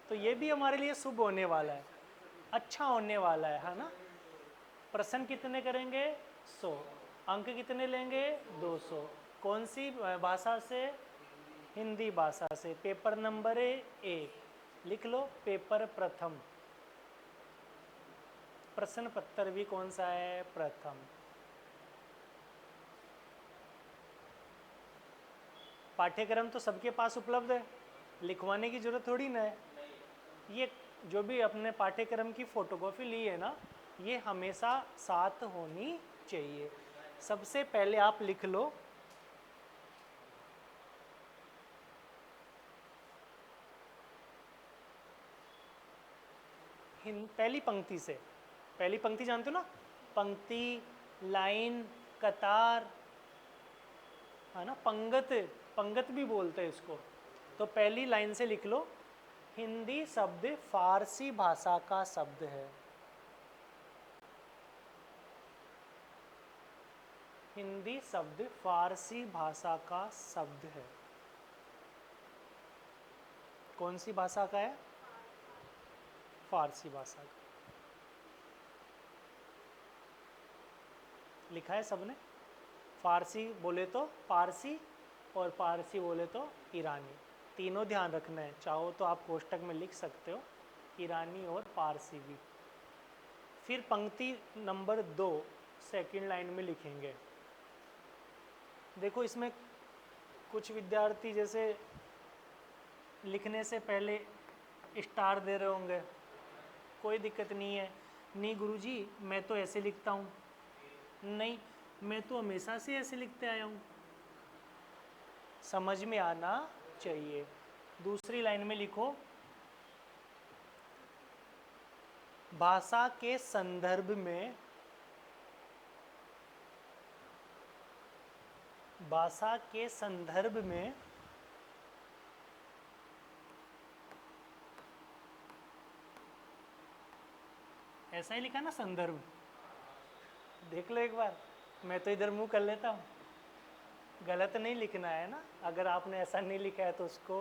तो ये भी हमारे लिए शुभ होने वाला है, अच्छा होने वाला है ना। प्रश्न कितने करेंगे? 100, अंक कितने लेंगे? 200। कौन सी भाषा से? हिंदी भाषा से। पेपर नंबर 1 लिख लो, पेपर प्रथम। प्रश्न पत्र भी कौन सा है? प्रथम। पाठ्यक्रम तो सबके पास उपलब्ध है, लिखवाने की जरूरत थोड़ी ना है। ये जो भी अपने पाठ्यक्रम की फोटोकॉपी ली है ना, ये हमेशा साथ होनी चाहिए। सबसे पहले आप लिख लो पहली पंक्ति से। पहली पंक्ति जानते हो ना? पंक्ति, लाइन, कतार, है ना, पंगत, पंगत भी बोलते हैं इसको। तो पहली लाइन से लिख लो हिंदी शब्द फारसी भाषा का शब्द है। हिंदी शब्द फारसी भाषा का शब्द है। कौन सी भाषा का है? फारसी भाषा का। लिखा है सबने? फारसी बोले तो पारसी, और पारसी बोले तो ईरानी। तीनों ध्यान रखना है, चाहो तो आप कोष्टक में लिख सकते हो ईरानी और पारसी भी। फिर पंक्ति नंबर 2 सेकंड लाइन में लिखेंगे। देखो इसमें कुछ विद्यार्थी जैसे लिखने से पहले स्टार दे रहे होंगे, कोई दिक्कत नहीं है। नहीं गुरुजी मैं तो ऐसे लिखता हूँ, नहीं मैं तो हमेशा से ऐसे लिखते आया हूँ, समझ में आना चाहिए। दूसरी लाइन में लिखो भाषा के संदर्भ में, भाषा के संदर्भ में ऐसा ही लिखा ना संदर्भ, देख लो एक बार। मैं तो इधर मुंह कर लेता हूँ, गलत नहीं लिखना है ना। अगर आपने ऐसा नहीं लिखा है तो उसको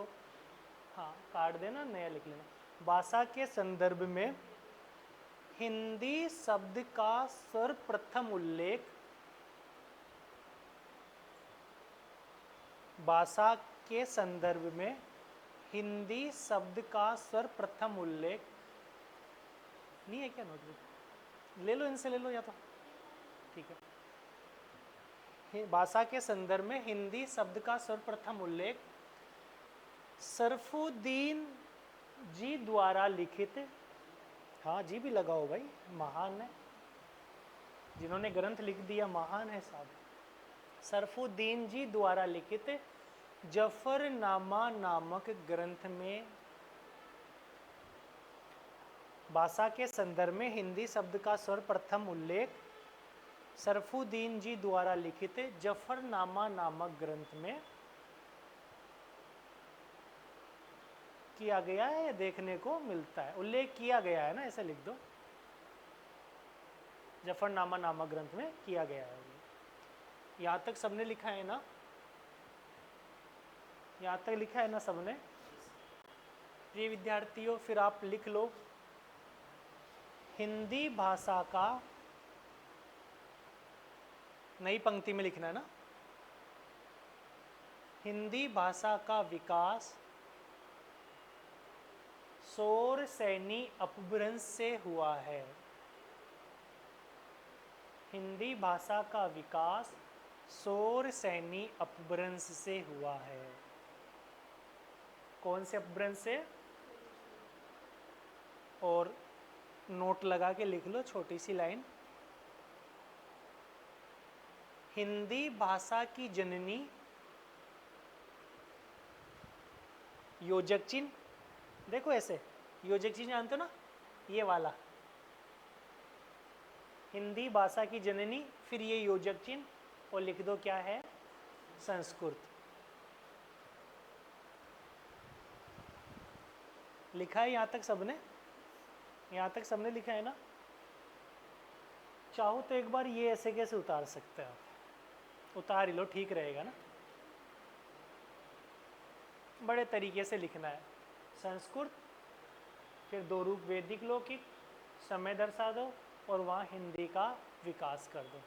हाँ काट देना, नया लिख लेना। भाषा के संदर्भ में हिंदी शब्द का सर्वप्रथम उल्लेख, भाषा के संदर्भ में हिंदी शब्द का सर्वप्रथम उल्लेख, नहीं है क्या नोटबुक? ले लो, इनसे ले लो या तो, ठीक है। भाषा के संदर्भ में हिंदी शब्द का सर्वप्रथम उल्लेख सरफुद्दीन जी द्वारा लिखित, हाँ जी भी लगाओ भाई, महान है, जिन्होंने ग्रंथ लिख दिया महान है साहब। सरफुद्दीन जी द्वारा लिखित जफरनामा नामक ग्रंथ में भाषा के संदर्भ में हिंदी शब्द का सर्वप्रथम उल्लेख सरफुद्दीन जी द्वारा लिखित जफरनामा नामक ग्रंथ में किया गया है, देखने को मिलता है। उल्लेख किया गया है ना, ऐसे लिख दो, जफरनामा नामक ग्रंथ में किया गया है। यहाँ तक सबने लिखा है ना? यहाँ तक लिखा है ना सबने? प्रिय विद्यार्थियों फिर आप लिख लो हिंदी भाषा का नई पंक्ति में लिखना है ना। हिंदी भाषा का विकास सौर सैनी अपभ्रंश से हुआ है। हिंदी भाषा का विकास सौर सैनी अपभ्रंश से हुआ है। कौन से अपभ्रंश से? और नोट लगा के लिख लो छोटी सी लाइन। हिंदी भाषा की जननी योजक चिन्ह, देखो ऐसे योजक चिन्ह जानते हो ना, ये वाला हिंदी भाषा की जननी, फिर ये योजक चिन्ह और लिख दो क्या है? संस्कृत। लिखा है यहाँ तक सबने? यहाँ तक सबने लिखा है ना? चाहो तो एक बार ये ऐसे कैसे उतार सकते हो, उतार ही लो, ठीक रहेगा ना। बड़े तरीके से लिखना है। संस्कृत, फिर दो रूप वैदिक लौकिक, समय दर्शा दो और वहाँ हिंदी का विकास कर दो।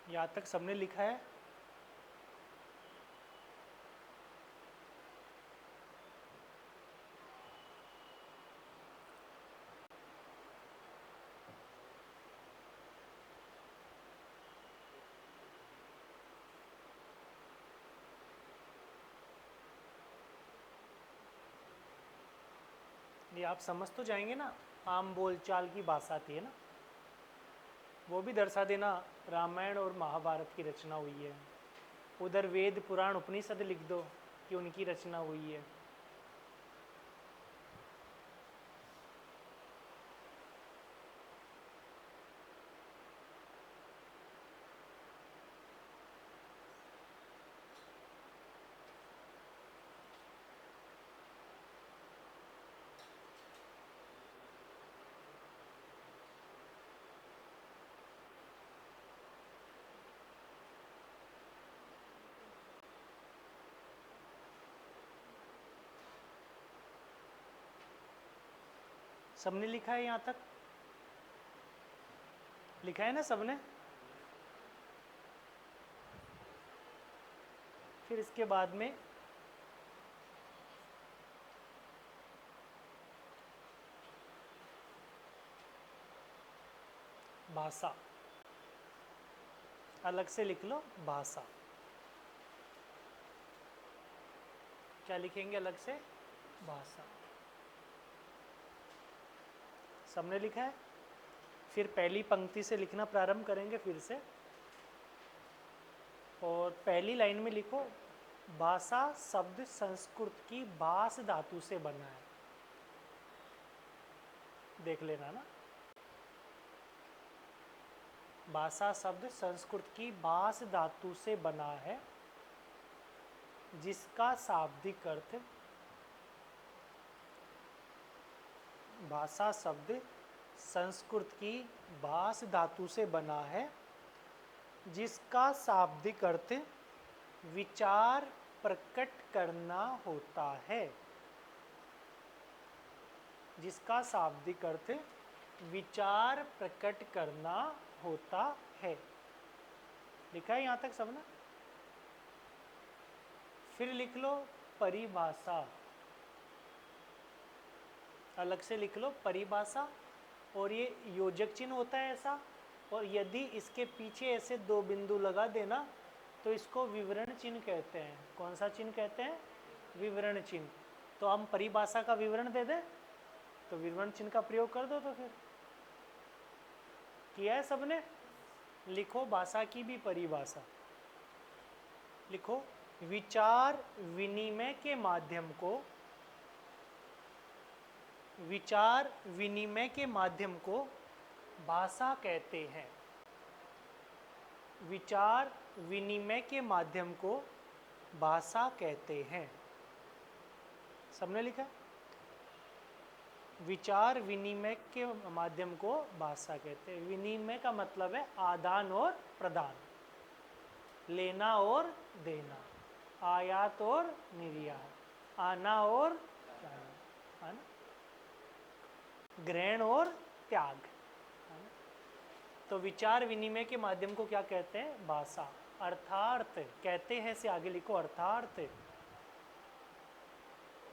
यहाँ तक सबने लिखा है? ये आप समझ तो जाएंगे ना, आम बोलचाल की भाषा थी है ना। वो भी दर्शा देना रामायण और महाभारत की रचना हुई है। उधर वेद पुराण उपनिषद लिख दो कि उनकी रचना हुई है। सबने लिखा है? यहाँ तक लिखा है ना सबने? फिर इसके बाद में भाषा अलग से लिख लो। भाषा क्या लिखेंगे अलग से? भाषा। सबने लिखा है? फिर पहली पंक्ति से लिखना प्रारंभ करेंगे फिर से। और पहली लाइन में लिखो भाषा शब्द संस्कृत की भास धातु से बना है। देख लेना ना, भाषा शब्द संस्कृत की भास धातु से बना है, जिसका शाब्दिक अर्थ, भाषा शब्द संस्कृत की भास धातु से बना है, जिसका शाब्दिक अर्थ विचार प्रकट करना होता है। जिसका शाब्दिक अर्थ विचार प्रकट करना होता है। लिखा है यहाँ तक सब ना? फिर लिख लो परिभाषा, अलग से लिख लो परिभाषा, और ये योजक चिन्ह होता है ऐसा, और यदि इसके पीछे ऐसे दो बिंदु लगा देना तो इसको विवरण चिन्ह कहते हैं। कौन सा चिन्ह कहते हैं? विवरण चिन्ह। तो हम परिभाषा का विवरण दे दें तो विवरण चिन्ह का प्रयोग कर दो। तो फिर किया है सबने? लिखो भाषा की भी परिभाषा, लिखो विचार विनिमय के माध्यम को, विचार विनिमय के माध्यम को भाषा कहते हैं। विचार विनिमय के माध्यम को भाषा कहते हैं। सबने लिखा? विचार विनिमय के माध्यम को भाषा कहते हैं। विनिमय का मतलब है आदान और प्रदान, लेना और देना, आयात और निर्यात, आना और जाना, है ना? ग्रहण और त्याग, है ना? तो विचार विनिमय के माध्यम को क्या कहते हैं? भाषा। अर्थार्थ कहते हैं से आगे लिखो अर्थार्थ।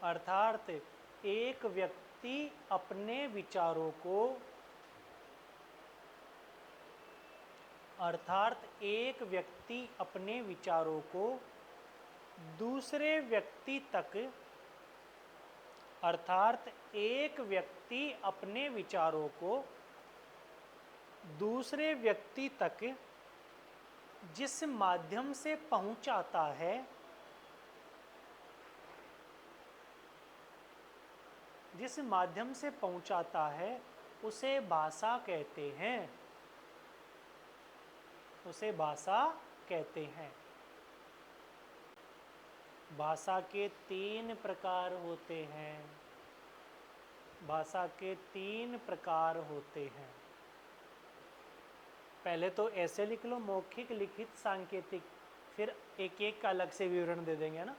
अर्थार्थ एक व्यक्ति अपने विचारों को, अर्थात एक व्यक्ति अपने विचारों को दूसरे व्यक्ति तक, अर्थात एक व्यक्ति अपने विचारों को दूसरे व्यक्ति तक जिस माध्यम से पहुंचाता है, जिस माध्यम से पहुंचाता है उसे भाषा कहते हैं, उसे भाषा कहते हैं। भाषा के 3 प्रकार होते हैं। भाषा के 3 प्रकार होते हैं। पहले तो ऐसे लिख लो मौखिक, लिखित, सांकेतिक, फिर एक एक का अलग से विवरण दे देंगे ना।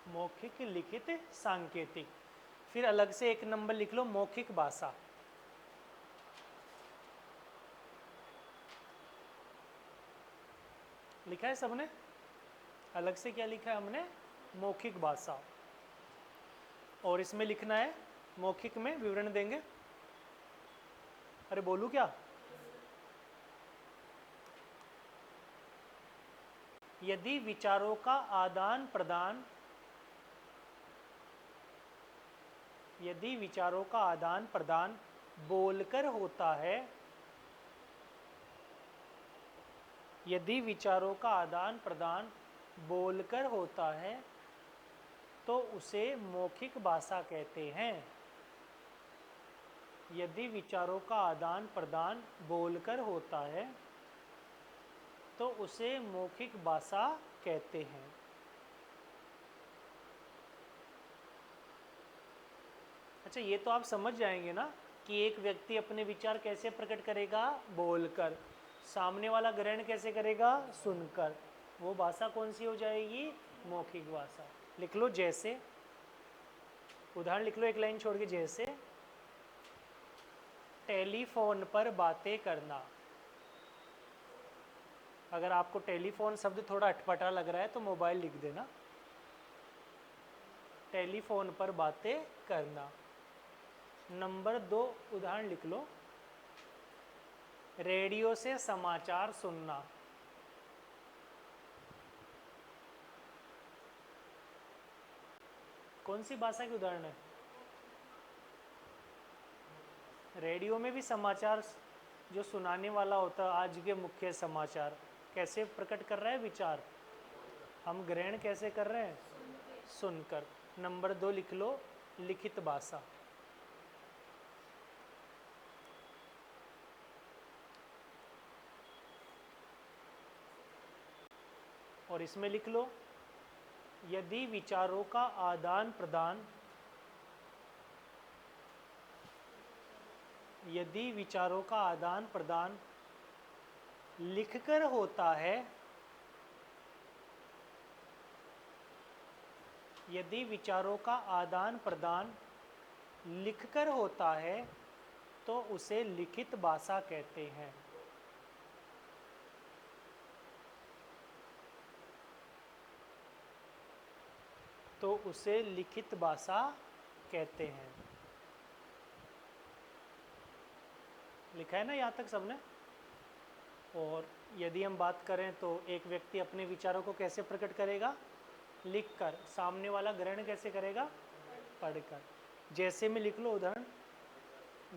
मौखिक, लिखित, सांकेतिक, फिर अलग से एक नंबर लिख लो मौखिक भाषा। लिखा है सबने? अलग से क्या लिखा है हमने? मौखिक भाषा। और इसमें लिखना है, मौखिक में विवरण देंगे। अरे बोलूं क्या? यदि विचारों का आदान प्रदान, यदि विचारों का आदान प्रदान बोलकर होता है, यदि विचारों का आदान प्रदान बोलकर होता है तो उसे मौखिक भाषा कहते हैं। यदि विचारों का आदान प्रदान बोलकर होता है तो उसे मौखिक भाषा कहते हैं। अच्छा, ये तो आप समझ जाएंगे ना कि एक व्यक्ति अपने विचार कैसे प्रकट करेगा? बोलकर। सामने वाला ग्रहण कैसे करेगा? सुनकर। वो भाषा कौन सी हो जाएगी? मौखिक भाषा। लिख लो जैसे, उदाहरण लिख लो एक लाइन छोड़ के। जैसे टेलीफोन पर बातें करना। अगर आपको टेलीफोन शब्द थोड़ा अटपटा लग रहा है तो मोबाइल लिख देना। टेलीफोन पर बातें करना। नंबर 2 उदाहरण लिख लो, रेडियो से समाचार सुनना। कौन सी भाषा की उदाहरण है? रेडियो में भी समाचार जो सुनाने वाला होता है, आज के मुख्य समाचार कैसे प्रकट कर रहा है विचार, हम ग्रहण कैसे कर रहे हैं, सुनकर। नंबर 2 लिख लो, लिखित भाषा। और इसमें लिख लो, यदि विचारों का आदान प्रदान, यदि विचारों का आदान प्रदान लिखकर होता है, यदि विचारों का आदान प्रदान लिखकर होता है तो उसे लिखित भाषा कहते हैं। तो उसे लिखित भाषा कहते हैं। लिखा है ना यहाँ तक सबने? और यदि हम बात करें तो एक व्यक्ति अपने विचारों को कैसे प्रकट करेगा, लिखकर। सामने वाला ग्रहण कैसे करेगा, पढ़कर। जैसे में लिख लो उदाहरण,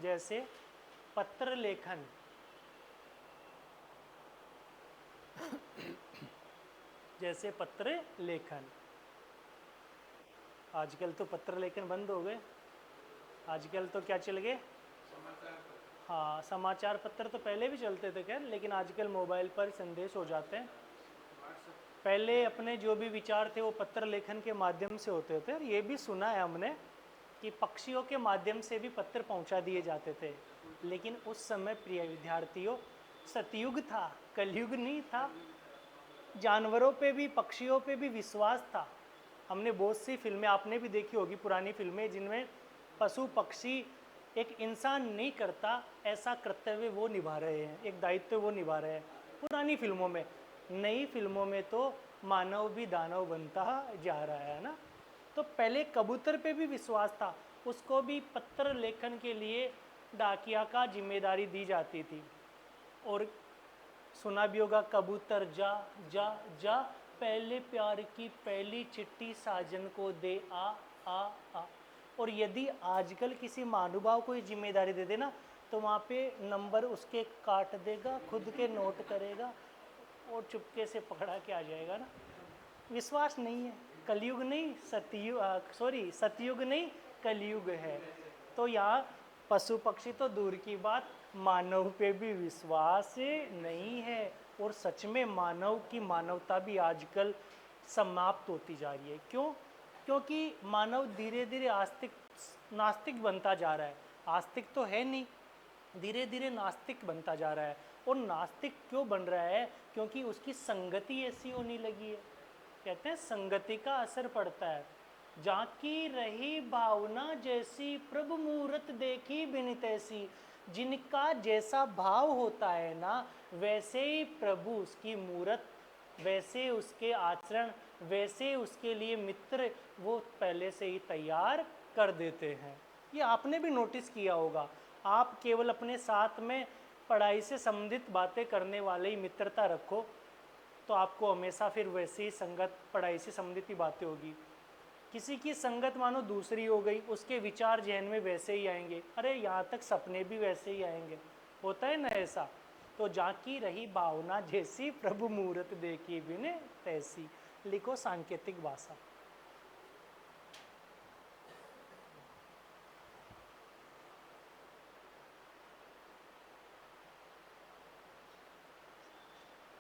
जैसे पत्र लेखन, जैसे पत्र लेखन। आजकल तो पत्र लेखन बंद हो गए, आजकल तो क्या चल गए, हाँ समाचार पत्र तो पहले भी चलते थे खैर, लेकिन आजकल मोबाइल पर संदेश हो जाते हैं। पहले अपने जो भी विचार थे वो पत्र लेखन के माध्यम से होते थे। ये भी सुना है हमने कि पक्षियों के माध्यम से भी पत्र पहुंचा दिए जाते थे, लेकिन उस समय प्रिय विद्यार्थियों सतयुग था, कलयुग नहीं था। जानवरों पे भी, पक्षियों पे भी विश्वास था। हमने बहुत सी फिल्में आपने भी देखी होगी, पुरानी फिल्में, जिनमें पशु पक्षी एक इंसान नहीं करता ऐसा कर्तव्य वो निभा रहे हैं, एक दायित्व वो निभा रहे हैं पुरानी फिल्मों में। नई फिल्मों में तो मानव भी दानव बनता जा रहा है ना। तो पहले कबूतर पे भी विश्वास था, उसको भी पत्र लेखन के लिए डाकिया का जिम्मेदारी दी जाती थी। और सुना भी होगा, कबूतर जा जा जा, पहले प्यार की पहली चिट्ठी साजन को दे आ आ आ। और यदि आजकल किसी महानुभाव को ये जिम्मेदारी दे देना तो वहाँ पे नंबर उसके काट देगा, खुद के नोट करेगा और चुपके से पकड़ा के आ जाएगा ना। विश्वास नहीं है, कलयुग नहीं सतयुग, सतयुग नहीं कलयुग है। तो यहाँ पशु पक्षी तो दूर की बात, मानव पे भी विश्वास नहीं है। और सच में मानव की मानवता भी आजकल समाप्त होती जा रही है। क्यों? क्योंकि मानव धीरे धीरे नास्तिक बनता जा रहा है। आस्तिक तो है नहीं, धीरे धीरे नास्तिक बनता जा रहा है। और नास्तिक क्यों बन रहा है? क्योंकि उसकी संगति ऐसी होने लगी है। कहते हैं संगति का असर पड़ता है। जाकी रही भावना जैसी, प्रभु मूरत देखी बिन तैसी। जिनका जैसा भाव होता है ना, वैसे ही प्रभु उसकी मूरत, वैसे उसके आचरण, वैसे उसके लिए मित्र वो पहले से ही तैयार कर देते हैं। ये आपने भी नोटिस किया होगा। आप केवल अपने साथ में पढ़ाई से संबंधित बातें करने वाले ही मित्रता रखो तो आपको हमेशा फिर वैसे ही संगत, पढ़ाई से संबंधित ही बातें होगी। किसी की संगत मानो दूसरी हो गई, उसके विचार जहन में वैसे ही आएंगे, अरे यहाँ तक सपने भी वैसे ही आएंगे, होता है ना ऐसा। तो जाकी रही भावना जैसी, प्रभु मूरत देखी बिन तैसी। लिखो सांकेतिक भाषा।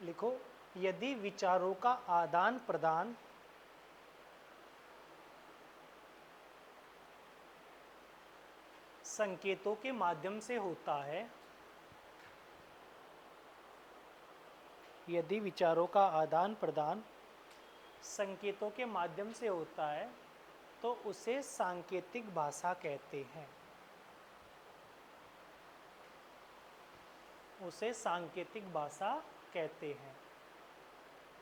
लिखो, यदि विचारों का आदान प्रदान संकेतों के माध्यम से होता है, यदि विचारों का आदान प्रदान संकेतों के माध्यम से होता है तो उसे सांकेतिक भाषा कहते हैं। उसे सांकेतिक भाषा कहते हैं।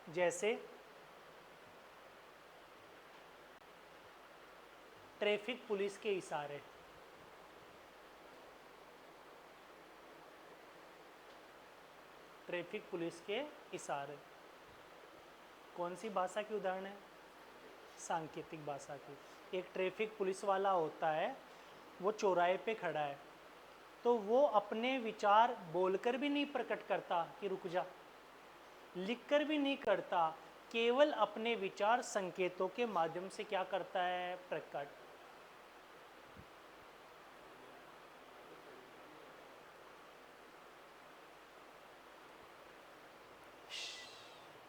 जैसे ट्रैफिक पुलिस के इशारे, ट्रैफिक पुलिस के इशारे कौन सी भाषा की उदाहरण है? सांकेतिक भाषा की। एक ट्रैफिक पुलिस वाला होता है, वो चौराहे पे खड़ा है, तो वो अपने विचार बोलकर भी नहीं प्रकट करता कि रुक जा, लिखकर भी नहीं करता, केवल अपने विचार संकेतों के माध्यम से क्या करता है, प्रकट।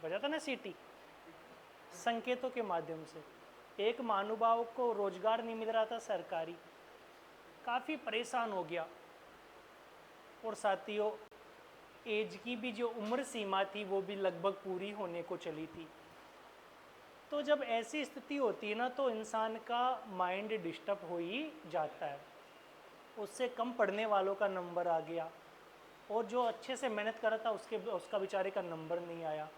बजाता ना सीटी, संकेतों के माध्यम से। एक महानुभाव को रोजगार नहीं मिल रहा था सरकारी, काफ़ी परेशान हो गया, और साथियों एज की भी जो उम्र सीमा थी वो भी लगभग पूरी होने को चली थी। तो जब ऐसी स्थिति होती है ना तो इंसान का माइंड डिस्टर्ब हो ही जाता है। उससे कम पढ़ने वालों का नंबर आ गया, और जो अच्छे से मेहनत कर रहा था उसका बेचारे का नंबर नहीं आया।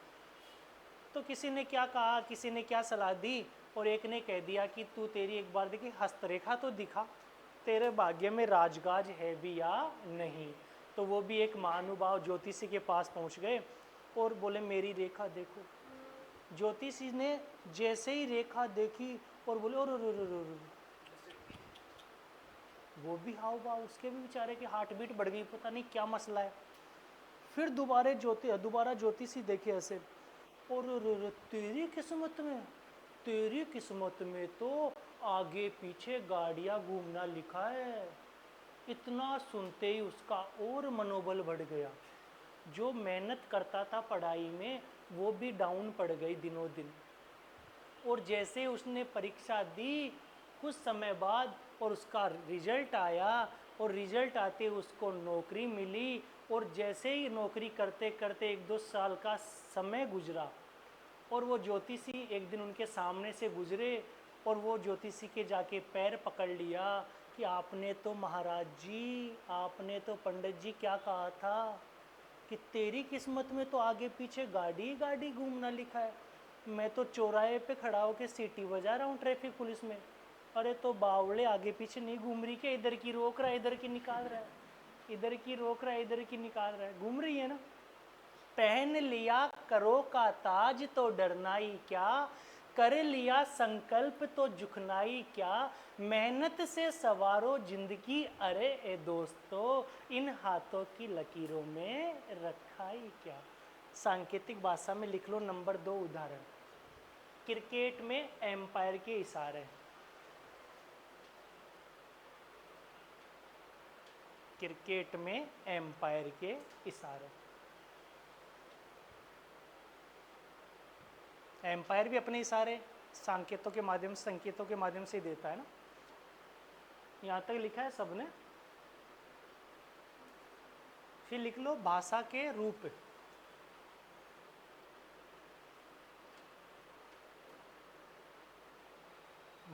तो किसी ने क्या कहा, किसी ने क्या सलाह दी, और एक ने कह दिया कि तू तेरी एक बार देखी हस्तरेखा तो दिखा, तेरे भाग्य में राजगाज है भी या नहीं। तो वो भी एक महानुभाव ज्योतिषी के पास पहुंच गए और बोले मेरी रेखा देखो। ज्योतिषी ने जैसे ही रेखा देखी और बोले और वो भी हाव भाव, उसके भी बेचारे के हार्ट बीट बढ़ गई, पता नहीं क्या मसला है। फिर दोबारा ज्योतिषी देखे ऐसे, और तेरी किस्मत में तो आगे पीछे गाड़ियाँ घूमना लिखा है। इतना सुनते ही उसका और मनोबल बढ़ गया। जो मेहनत करता था पढ़ाई में वो भी डाउन पड़ गई दिनों दिन। और जैसे उसने परीक्षा दी कुछ समय बाद और उसका रिजल्ट आया, और रिजल्ट आते उसको नौकरी मिली, और जैसे ही नौकरी करते करते 1-2 साल का समय गुजरा, और वो ज्योतिषी एक दिन उनके सामने से गुजरे, और वो ज्योतिषी के जाके पैर पकड़ लिया कि आपने तो महाराज जी, आपने तो पंडित जी क्या कहा था कि तेरी किस्मत में तो आगे पीछे गाड़ी गाड़ी घूमना लिखा है। मैं तो चौराहे पे खड़ा होकर सीटी बजा रहा हूँ ट्रैफिक पुलिस में। अरे तो बावड़े आगे पीछे नहीं घूम रही क्या, इधर की रोक रहा है इधर की निकाल रहा है, इधर की रोक रहा है इधर की निकाल रहा है, घूम रही है ना। पहन लिया करो का ताज तो डरना ही क्या, कर लिया संकल्प तो झुकनाई क्या, मेहनत से सवारो जिंदगी अरे ए दोस्तों, इन हाथों की लकीरों में रखा ही क्या। सांकेतिक भाषा में लिख लो नंबर 2 उदाहरण। क्रिकेट में एम्पायर के इशारे, क्रिकेट में एम्पायर के इशारे। एम्पायर भी अपने इशारे संकेतों के माध्यम से ही देता है ना। यहाँ तक लिखा है सबने। फिर लिख लो भाषा के रूप।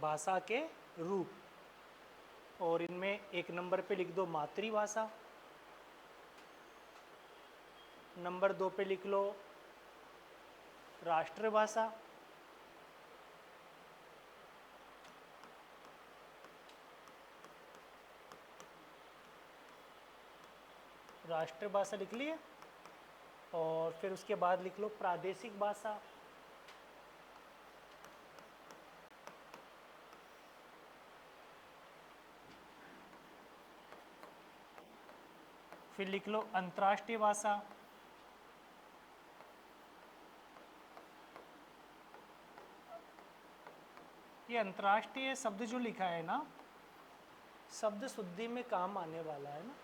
भाषा के रूप, और इनमें 1 नंबर पे लिख दो मातृभाषा, नंबर 2 पे लिख लो राष्ट्रभाषा, राष्ट्रभाषा लिख लिए, और फिर उसके बाद लिख लो प्रादेशिक भाषा, फिर लिख लो अंतर्राष्ट्रीय भाषा, ये अंतर्राष्ट्रीय शब्द जो लिखा है ना, शब्द शुद्धि में काम आने वाला है ना।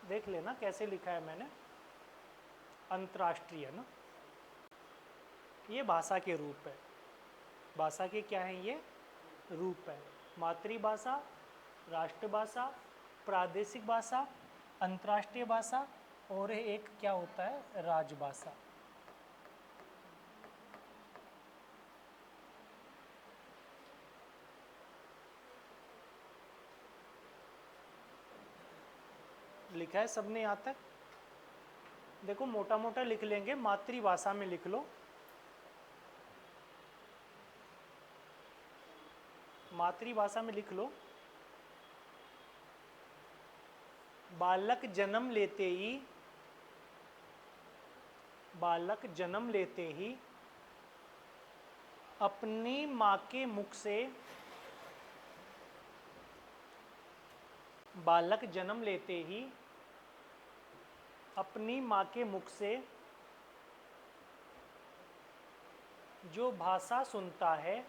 देख लेना कैसे लिखा है मैंने, अंतर्राष्ट्रीय ना। ये भाषा के रूप है, भाषा के क्या है ये रूप है। मातृभाषा, राष्ट्रभाषा, प्रादेशिक भाषा, अंतर्राष्ट्रीय भाषा, और एक क्या होता है राजभाषा। लिखा है सबने यहाँ तक? देखो मोटा मोटा लिख लेंगे। मातृभाषा में लिख लो, मातृभाषा में लिख लो बालक जन्म लेते ही, बालक जन्म लेते ही अपनी माँ के मुख से बालक जन्म लेते ही अपनी माँ के मुख से जो भाषा सुनता है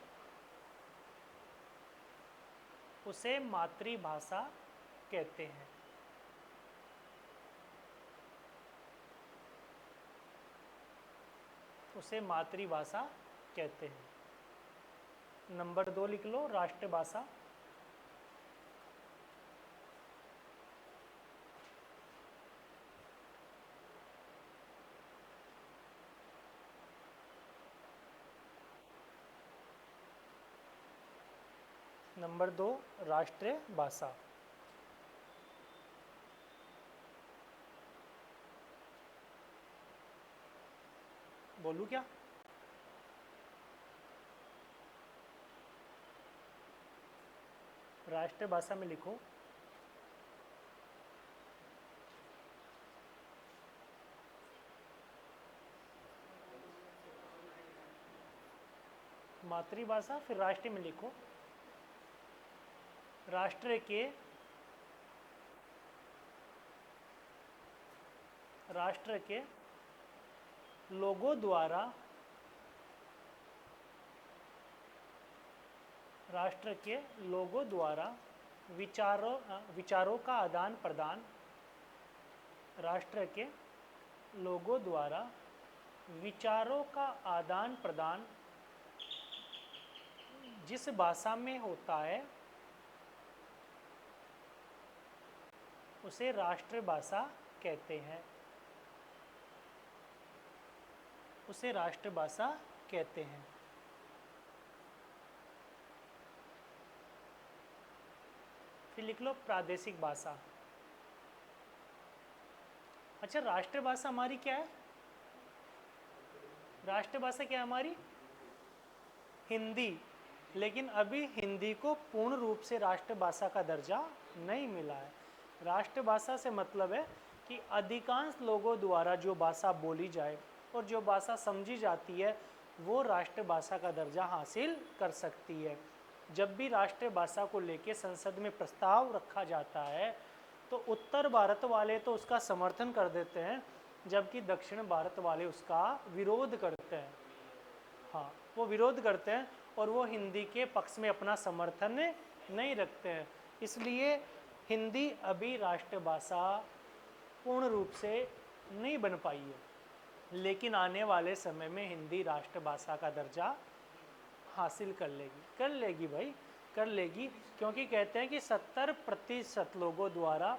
उसे मातृभाषा कहते हैं। उसे मातृभाषा कहते हैं। नंबर 2 लिख लो, राष्ट्रभाषा। नंबर 2 राष्ट्रभाषा। बोलूं क्या? राष्ट्रभाषा में लिखो मातृभाषा, फिर राष्ट्र में लिखो राष्ट्र के लोगों द्वारा राष्ट्र के लोगों द्वारा विचारों का आदान प्रदान। राष्ट्र के लोगों द्वारा विचारों का आदान प्रदान जिस भाषा में होता है उसे राष्ट्रभाषा कहते हैं। उसे राष्ट्रभाषा कहते हैं। फिर लिख लो प्रादेशिक भाषा। अच्छा, राष्ट्रभाषा हमारी क्या है? राष्ट्रभाषा क्या है हमारी? हिंदी। लेकिन अभी हिंदी को पूर्ण रूप से राष्ट्रभाषा का दर्जा नहीं मिला है। राष्ट्रभाषा से मतलब है कि अधिकांश लोगों द्वारा जो भाषा बोली जाए और जो भाषा समझी जाती है वो राष्ट्रभाषा का दर्जा हासिल कर सकती है। जब भी राष्ट्रभाषा को लेकर संसद में प्रस्ताव रखा जाता है तो उत्तर भारत वाले तो उसका समर्थन कर देते हैं, जबकि दक्षिण भारत वाले उसका विरोध करते हैं। हाँ, वो विरोध करते हैं और वो हिंदी के पक्ष में अपना समर्थन नहीं रखते हैं। इसलिए हिंदी अभी राष्ट्रभाषा पूर्ण रूप से नहीं बन पाई है, लेकिन आने वाले समय में हिंदी राष्ट्रभाषा का दर्जा हासिल कर लेगी भाई, कर लेगी। क्योंकि कहते हैं कि 70% लोगों द्वारा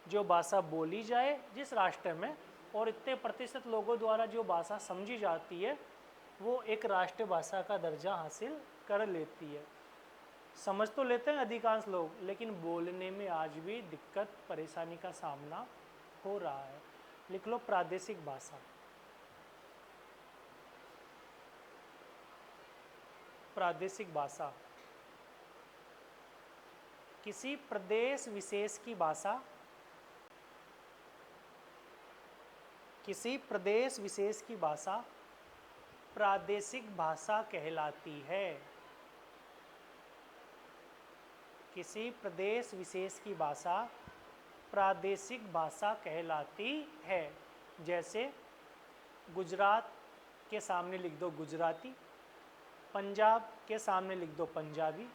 जो भाषा बोली जाए जिस राष्ट्र में, और इतने प्रतिशत लोगों द्वारा जो भाषा समझी जाती है वो एक राष्ट्रभाषा का दर्जा हासिल कर लेती है। समझ तो लेते हैं अधिकांश लोग, लेकिन बोलने में आज भी दिक्कत परेशानी का सामना हो रहा है। लिख लो प्रादेशिक भाषा। प्रादेशिक भाषा किसी प्रदेश विशेष की भाषा, किसी प्रदेश विशेष की भाषा प्रादेशिक भाषा कहलाती है। किसी प्रदेश विशेष की भाषा प्रादेशिक भाषा कहलाती है। जैसे गुजरात के सामने लिख दो गुजराती, पंजाब के सामने लिख दो पंजाबी,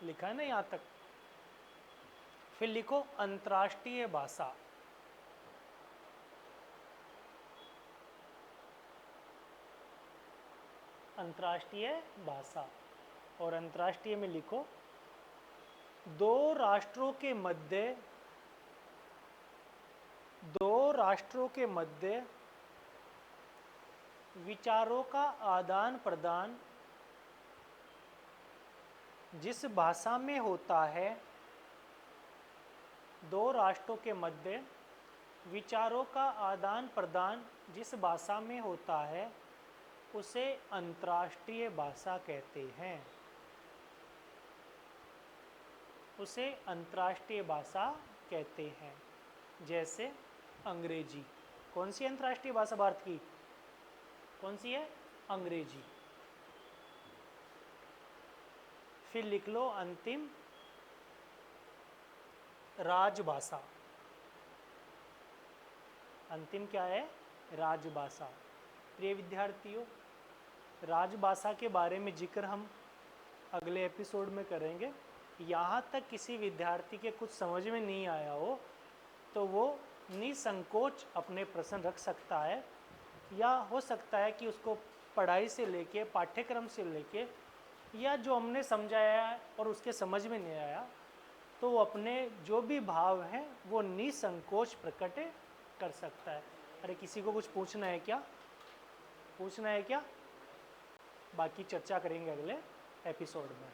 लिखा है ना यहाँ तक। फिर लिखो अंतर्राष्ट्रीय भाषा। अंतर्राष्ट्रीय भाषा, और अंतर्राष्ट्रीय में लिखो दो राष्ट्रों के मध्य विचारों का आदान प्रदान जिस भाषा में होता है, दो राष्ट्रों के मध्य विचारों का आदान प्रदान जिस भाषा में होता है उसे अंतर्राष्ट्रीय भाषा कहते हैं। उसे अंतर्राष्ट्रीय भाषा कहते हैं। जैसे अंग्रेजी, कौन सी अंतर्राष्ट्रीय भाषा भारत की? कौन सी है? अंग्रेजी। फिर लिख लो अंतिम राजभाषा। अंतिम क्या है? राजभाषा। प्रिय विद्यार्थियों, राजभाषा के बारे में जिक्र हम अगले एपिसोड में करेंगे। यहाँ तक किसी विद्यार्थी के कुछ समझ में नहीं आया हो तो वो निसंकोच अपने प्रश्न रख सकता है, या हो सकता है कि उसको पढ़ाई से लेके, पाठ्यक्रम से लेके, या जो हमने समझाया है और उसके समझ में नहीं आया तो वो अपने जो भी भाव हैं वो निसंकोच प्रकट कर सकता है। अरे किसी को कुछ पूछना है क्या? पूछना है क्या? बाकी चर्चा करेंगे अगले एपिसोड में।